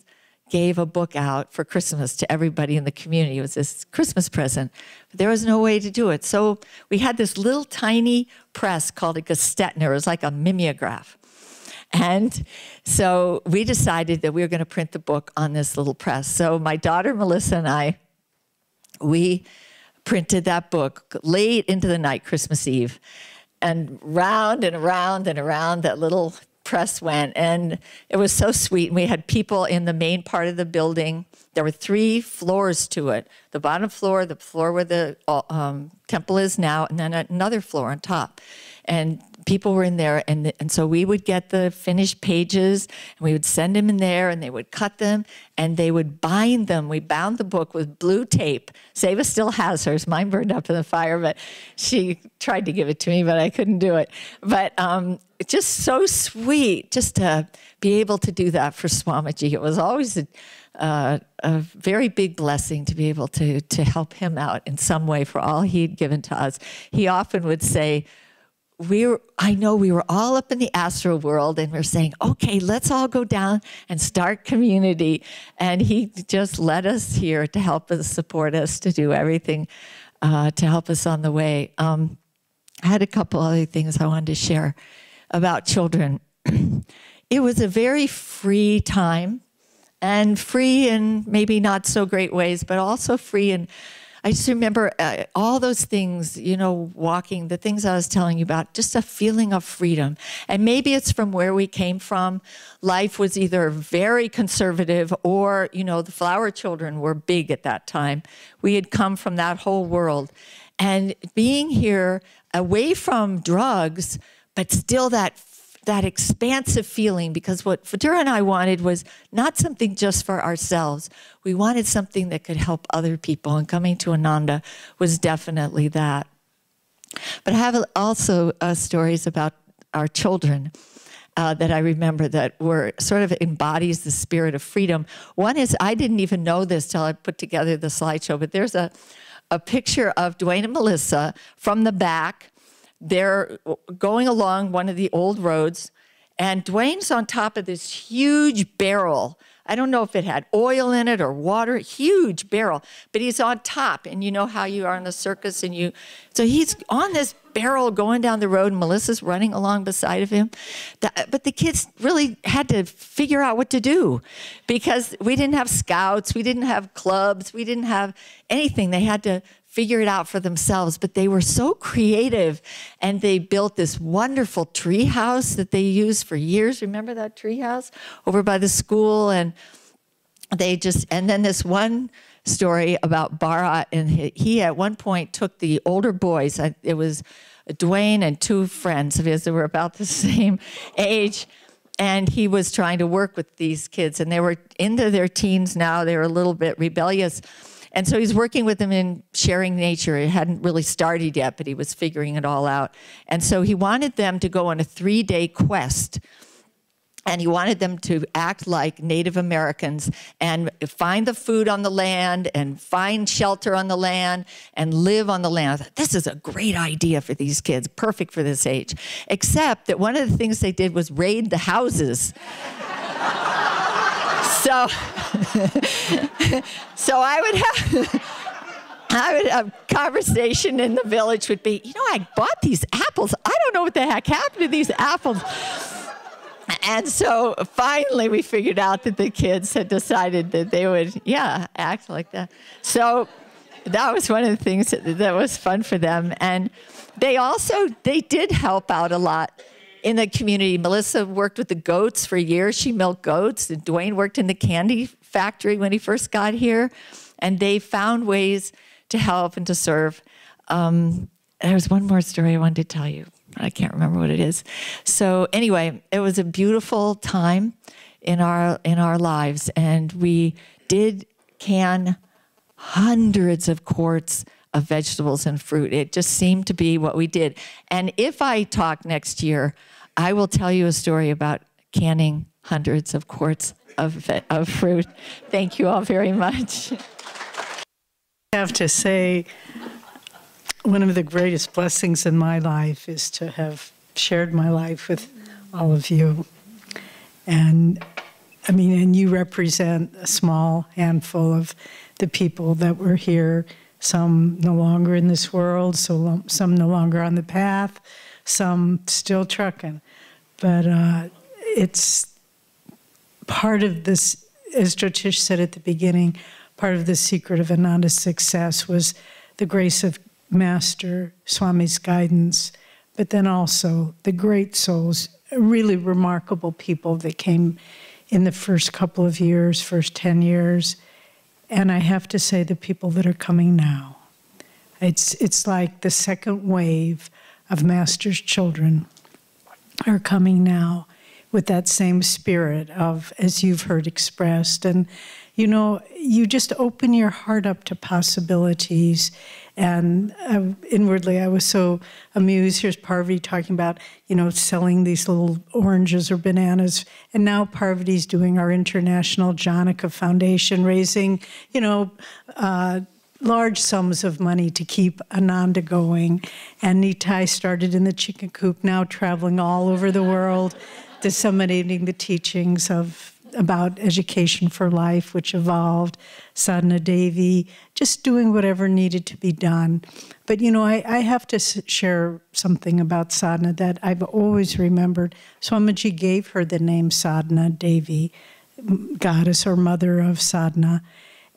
gave a book out for Christmas to everybody in the community. It was this Christmas present. But there was no way to do it. So we had this little tiny press called a Gestetner. It was like a mimeograph. And so we decided that we were going to print the book on this little press. So my daughter, Melissa, and I, we printed that book late into the night, Christmas Eve. and round and around and around that little press went. And it was so sweet. And we had people in the main part of the building. There were 3 floors to it. The bottom floor, the floor where the temple is now, and then another floor on top. And people were in there, and so we would get the finished pages, and we would send them in there, and they would cut them, and they would bind them. We bound the book with blue tape. Sava still has hers. Mine burned up in the fire, but she tried to give it to me, but I couldn't do it. But it's just so sweet just to be able to do that for Swamiji. It was always a very big blessing to be able to help him out in some way for all he'd given to us. He often would say, I know we were all up in the astral world and we're saying, okay, let's all go down and start community. And he just led us here to help us, support us, to do everything to help us on the way. I had a couple other things I wanted to share about children. It was a very free time, and free in maybe not so great ways, but also free in, I just remember all those things, you know, walking, the things I was telling you about, just a feeling of freedom. And maybe it's from where we came from. Life was either very conservative or, you know, the flower children were big at that time. We had come from that whole world. And being here away from drugs, but still that expansive feeling, because what Fatura and I wanted was not something just for ourselves. We wanted something that could help other people, and coming to Ananda was definitely that. But I have also stories about our children that I remember that were sort of embodies the spirit of freedom. One is, I didn't even know this till I put together the slideshow, but there's a picture of Dwayne and Melissa from the back. They're going along one of the old roads, and Dwayne's on top of this huge barrel. I don't know if it had oil in it or water, huge barrel, but he's on top. And you know how you are in the circus, and so he's on this barrel going down the road, and Melissa's running along beside of him. But the kids really had to figure out what to do, because we didn't have scouts, we didn't have clubs, we didn't have anything. They had to figure it out for themselves, but they were so creative, and they built this wonderful tree house that they used for years. Remember that tree house over by the school? And and then this one story about Bara, and he at one point took the older boys, it was Dwayne and 2 friends of his that were about the same age, and he was trying to work with these kids, and they were into their teens now. They were a little bit rebellious. And so he's working with them in sharing nature. It hadn't really started yet, but he was figuring it all out. And so he wanted them to go on a 3-day quest. And he wanted them to act like Native Americans and find the food on the land and find shelter on the land and live on the land. I thought, this is a great idea for these kids, perfect for this age. Except that one of the things they did was raid the houses. So I would have conversation in the village would be, you know, I bought these apples. I don't know what the heck happened to these apples. And so finally we figured out that the kids had decided that they would, act like that. So that was one of the things that was fun for them. And they did help out a lot in the community. Melissa worked with the goats for years. She milked goats. And Dwayne worked in the candy factory when he first got here. And they found ways to help and to serve. There's one more story I wanted to tell you. I can't remember what it is. So anyway, it was a beautiful time in our lives. And we did can hundreds of quarts of vegetables and fruit. It just seemed to be what we did. And if I talk next year, I will tell you a story about canning hundreds of quarts of fruit. Thank you all very much. I have to say, one of the greatest blessings in my life is to have shared my life with all of you. And I mean, and you represent a small handful of the people that were here, some no longer in this world, so some no longer on the path, some still trucking. But it's part of this, as Jyotish said at the beginning, part of the secret of Ananda's success was the grace of Master Swami's guidance, but then also the great souls, really remarkable people that came in the first couple of years, first 10 years. And I have to say the people that are coming now. It's like the second wave of Master's children are coming now with that same spirit of, as you've heard expressed. And, you know, you just open your heart up to possibilities. And inwardly, I was so amused. Here's Parvati talking about, you know, selling these little oranges or bananas. And now Parvati's doing our International Janaka Foundation, raising, you know, large sums of money to keep Ananda going. And Nitai started in the chicken coop, now traveling all over the world, disseminating the teachings about education for life, which evolved. Sadhana Devi, just doing whatever needed to be done. But, you know, I have to share something about Sadhana that I've always remembered. Swamiji gave her the name Sadhana Devi, goddess or mother of sadhana.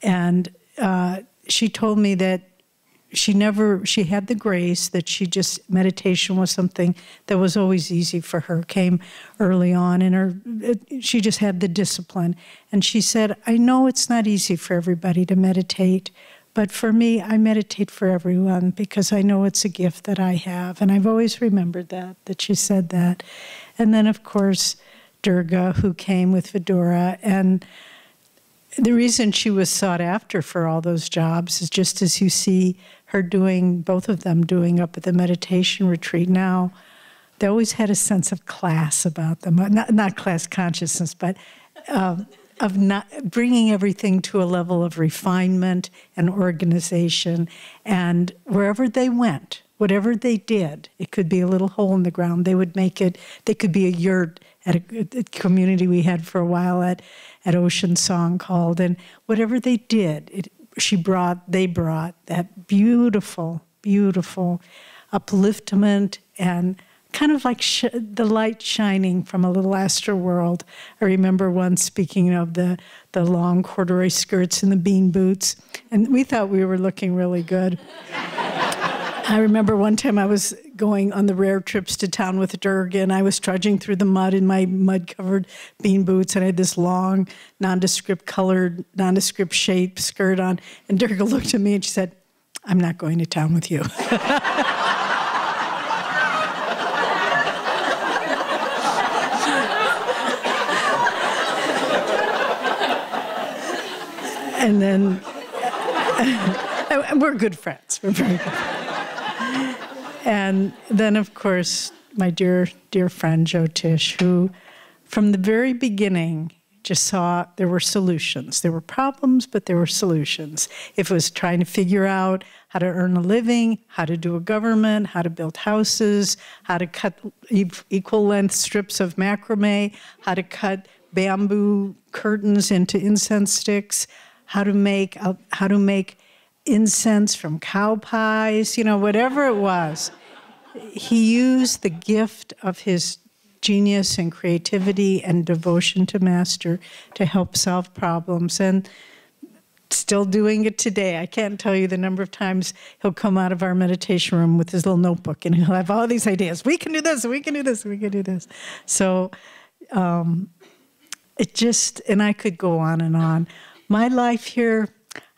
And she told me that she had the grace that meditation was something that was always easy for her, came early on in her, she just had the discipline. And she said, I know it's not easy for everybody to meditate, but for me, I meditate for everyone because I know it's a gift that I have. And I've always remembered that she said that. And then, of course, Durga, who came with Vidura, and the reason she was sought after for all those jobs is just as you see her doing, both of them doing up at the meditation retreat now, they always had a sense of class about them. Not class consciousness, but of not bringing everything to a level of refinement and organization. And wherever they went, whatever they did, it could be a little hole in the ground, they would make it, they could be a yurt at a community we had for a while at Ocean Song called, and whatever they did, they brought that beautiful, beautiful upliftment and kind of like the light shining from a little astral world. I remember once speaking of the long corduroy skirts and the bean boots, and we thought we were looking really good. I remember one time I was going on the rare trips to town with Durga, and I was trudging through the mud in my mud-covered bean boots, and I had this long, nondescript colored, nondescript shaped skirt on, and Durga looked at me and she said, I'm not going to town with you. And then, we're good friends, we're very good friends. And then, of course, my dear, dear friend, Jyotish, who from the very beginning just saw there were solutions. There were problems, but there were solutions. If it was trying to figure out how to earn a living, how to do a government, how to build houses, how to cut equal length strips of macrame, how to cut bamboo curtains into incense sticks, how to make incense from cow pies, you know, whatever it was. He used the gift of his genius and creativity and devotion to Master to help solve problems, and still doing it today. I can't tell you the number of times he'll come out of our meditation room with his little notebook and he'll have all these ideas. We can do this, we can do this, we can do this. So it just, and I could go on and on. My life here,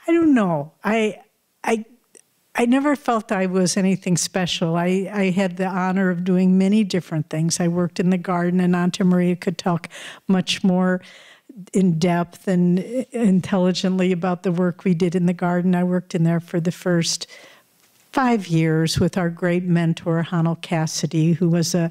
I don't know. I never felt I was anything special. I had the honor of doing many different things. I worked in the garden, and Auntie Maria could talk much more in depth and intelligently about the work we did in the garden. I worked in there for the first 5 years with our great mentor, Hanal Cassidy, who was a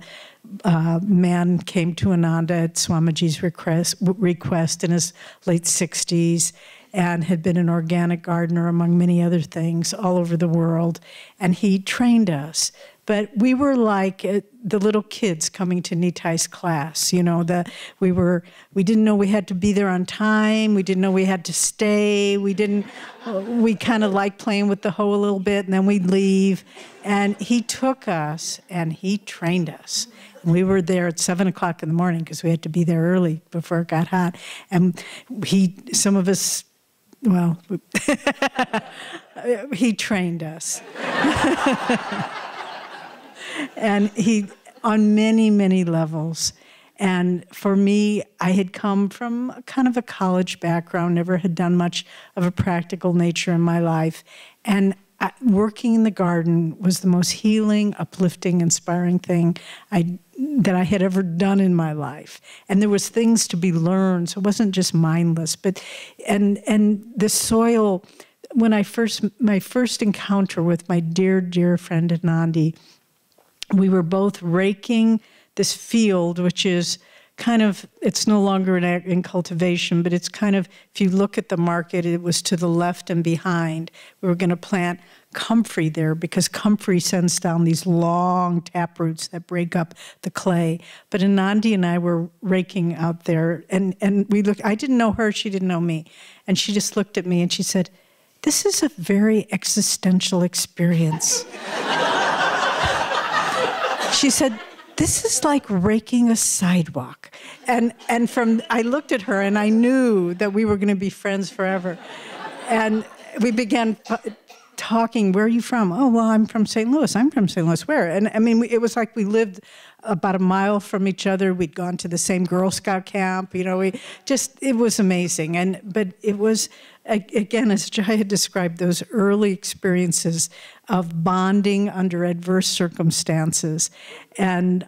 man, came to Ananda at Swamiji's request in his late 60s, and had been an organic gardener, among many other things, all over the world. And he trained us. But we were like the little kids coming to Nitai's class. You know, we didn't know we had to be there on time. We didn't know we had to stay. We kind of liked playing with the hoe a little bit, and then we'd leave. And he took us and he trained us. And we were there at 7 o'clock in the morning because we had to be there early before it got hot. And some of us, well, he trained us. And he, on many, many levels. And for me, I had come from kind of a college background, never had done much of a practical nature in my life. And working in the garden was the most healing, uplifting, inspiring thing that I had ever done in my life. And there was things to be learned, so it wasn't just mindless. But and the soil, when my first encounter with my dear, dear friend Anandi, we were both raking this field, which is kind of, it's no longer in cultivation, but it's kind of, if you look at the market, it was to the left and behind. We were going to plant comfrey there because comfrey sends down these long tap roots that break up the clay. But Anandi and I were raking out there, and we looked, I didn't know her, she didn't know me. And she just looked at me and she said, "This is a very existential experience." She said, "This is like raking a sidewalk." And I looked at her and I knew that we were going to be friends forever. And we began talking, "Where are you from?" "Oh, well, I'm from St. Louis." "I'm from St. Louis." "Where?" And I mean, it was like we lived about a mile from each other. We'd gone to the same Girl Scout camp. You know, it was amazing. But it was, again, as Jai had described, those early experiences of bonding under adverse circumstances. And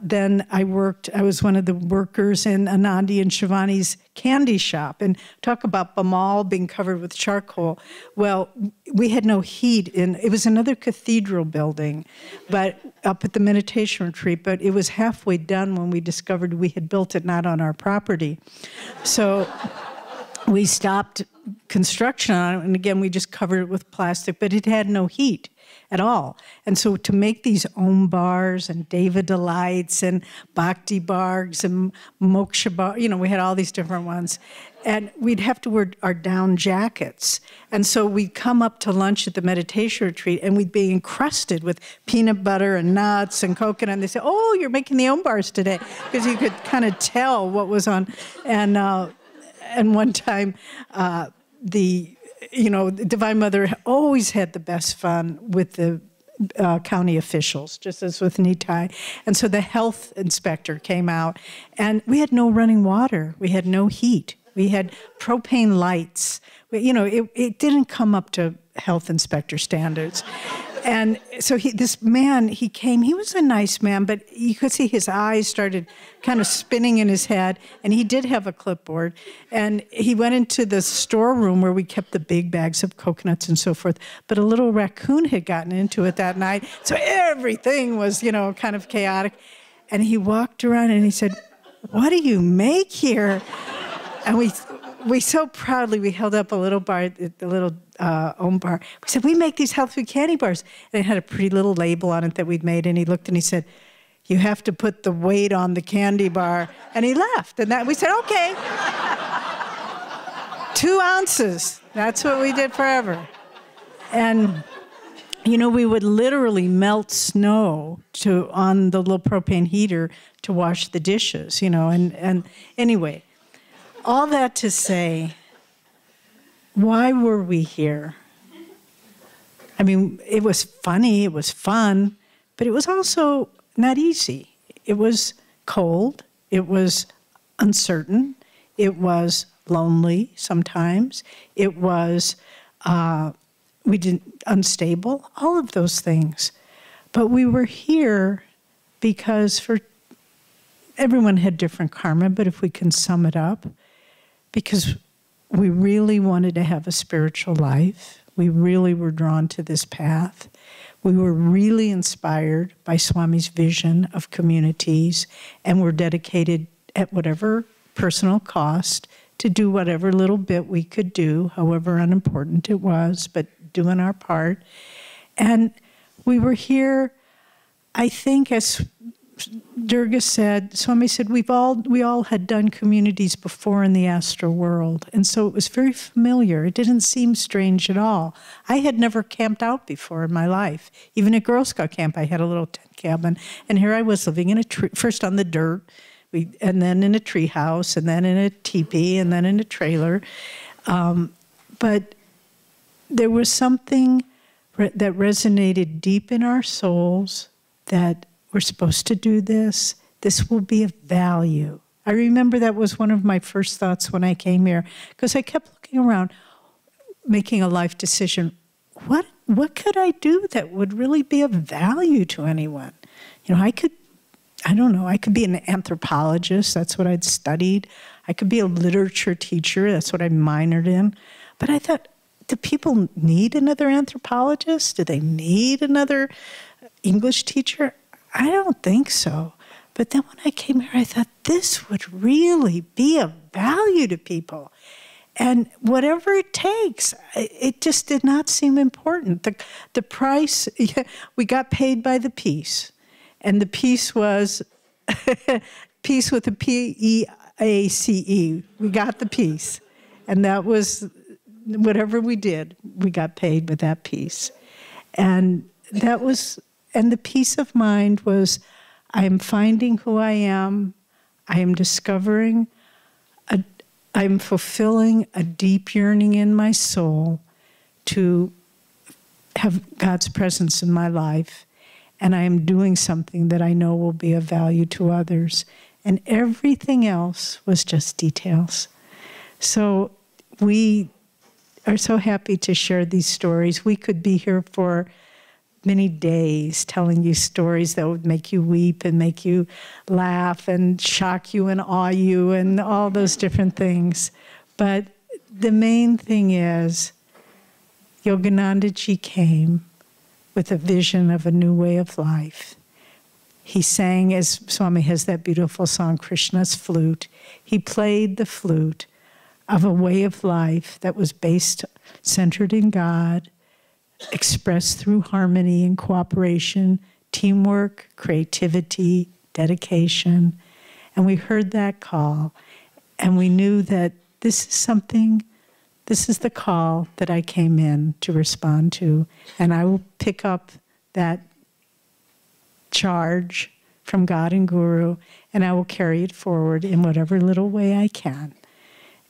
then I was one of the workers in Anandi and Shivani's candy shop. And talk about Bamal being covered with charcoal. Well, we had no heat. It was another cathedral building, but up at the meditation retreat. But it was halfway done when we discovered we had built it not on our property. So we stopped construction on it, and again, we just covered it with plastic, but it had no heat at all. And so to make these Om bars and Deva Delights and Bhakti bars and Moksha bar, we had all these different ones. And we'd have to wear our down jackets. And so we'd come up to lunch at the meditation retreat, and we'd be encrusted with peanut butter and nuts and coconut. And they say, "Oh, you're making the Om bars today," because you could kind of tell what was on. And one time, the Divine Mother always had the best fun with the county officials, just as with Nitai. And so the health inspector came out, and we had no running water. We had no heat. We had propane lights. It didn't come up to health inspector standards. And so this man, he came, he was a nice man, but you could see his eyes started kind of spinning in his head, and he did have a clipboard. And he went into the storeroom where we kept the big bags of coconuts and so forth, but a little raccoon had gotten into it that night, so everything was, kind of chaotic. And he walked around and he said, "What do you make here?" And we so proudly, we held up a little bar, the little Om bar. We said, "We make these health food candy bars." And it had a pretty little label on it that we'd made. And he looked and he said, "You have to put the weight on the candy bar." And he left. And we said, "Okay." 2 ounces. That's what we did forever. And, we would literally melt snow on the little propane heater to wash the dishes, And anyway, all that to say, why were we here? I mean, it was funny, it was fun, but it was also not easy. It was cold, it was uncertain, it was lonely sometimes, it was unstable, all of those things. But we were here because everyone had different karma, but if we can sum it up, because we really wanted to have a spiritual life. We really were drawn to this path. We were really inspired by Swami's vision of communities, and were dedicated at whatever personal cost to do whatever little bit we could do, however unimportant it was, but doing our part. And we were here, I think, as Durga said, Swami said, we all had done communities before in the astral world. And so it was very familiar. It didn't seem strange at all. I had never camped out before in my life. Even at Girl Scout camp, I had a little tent cabin. And here I was living in a tree, first on the dirt, and then in a tree house, and then in a teepee, and then in a trailer. But there was something that resonated deep in our souls that we're supposed to do this. This will be of value. I remember that was one of my first thoughts when I came here, because I kept looking around, making a life decision. What could I do that would really be of value to anyone? You know, I could be an anthropologist. That's what I'd studied. I could be a literature teacher. That's what I minored in. But I thought, do people need another anthropologist? Do they need another English teacher? I don't think so. But then when I came here, I thought this would really be of value to people. And whatever it takes, it just did not seem important. The price, we got paid by the piece. And the piece was peace with a P-E-A-C-E. We got the piece. And that was, whatever we did, we got paid with that piece. And the peace of mind was, I am finding who I am. I am discovering, I am fulfilling a deep yearning in my soul to have God's presence in my life. And I am doing something that I know will be of value to others. And everything else was just details. So we are so happy to share these stories. We could be here for many days telling you stories that would make you weep and make you laugh and shock you and awe you and all those different things. But the main thing is, Yogananda Ji came with a vision of a new way of life. He sang, as Swami has that beautiful song, Krishna's Flute. He played the flute of a way of life that was centered in God, expressed through harmony and cooperation, teamwork, creativity, dedication. And we heard that call, and we knew that this is the call that I came in to respond to, and I will pick up that charge from God and Guru, and I will carry it forward in whatever little way I can.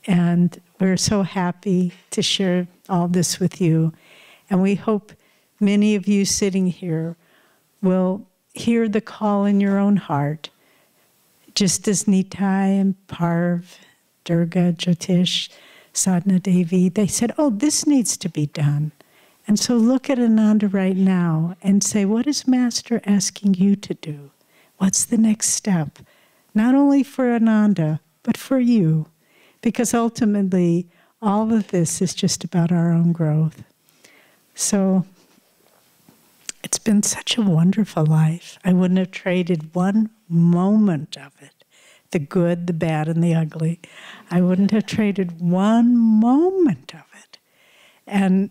And we're so happy to share all this with you. And we hope many of you sitting here will hear the call in your own heart, just as Nitai and Parv, Durga, Jyotish, Sadhana Devi, they said, oh, this needs to be done. And so look at Ananda right now and say, what is Master asking you to do? What's the next step? Not only for Ananda, but for you. Because ultimately, all of this is just about our own growth. So it's been such a wonderful life. I wouldn't have traded one moment of it. The good, the bad, and the ugly. I wouldn't have traded one moment of it. And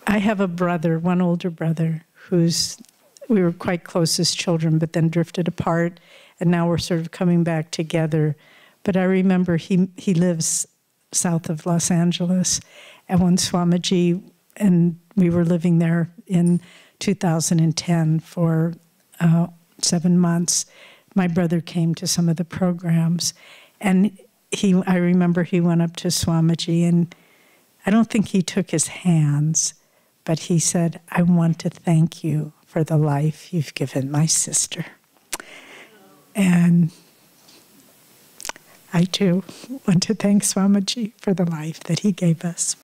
I have a brother, one older brother, we were quite close as children, but then drifted apart, and now we're sort of coming back together. But I remember he lives south of Los Angeles, and when Swamiji, and we were living there in 2010 for 7 months, my brother came to some of the programs, and I remember he went up to Swamiji, and I don't think he took his hands, but he said, I want to thank you for the life you've given my sister. And I too want to thank Swamiji for the life that he gave us.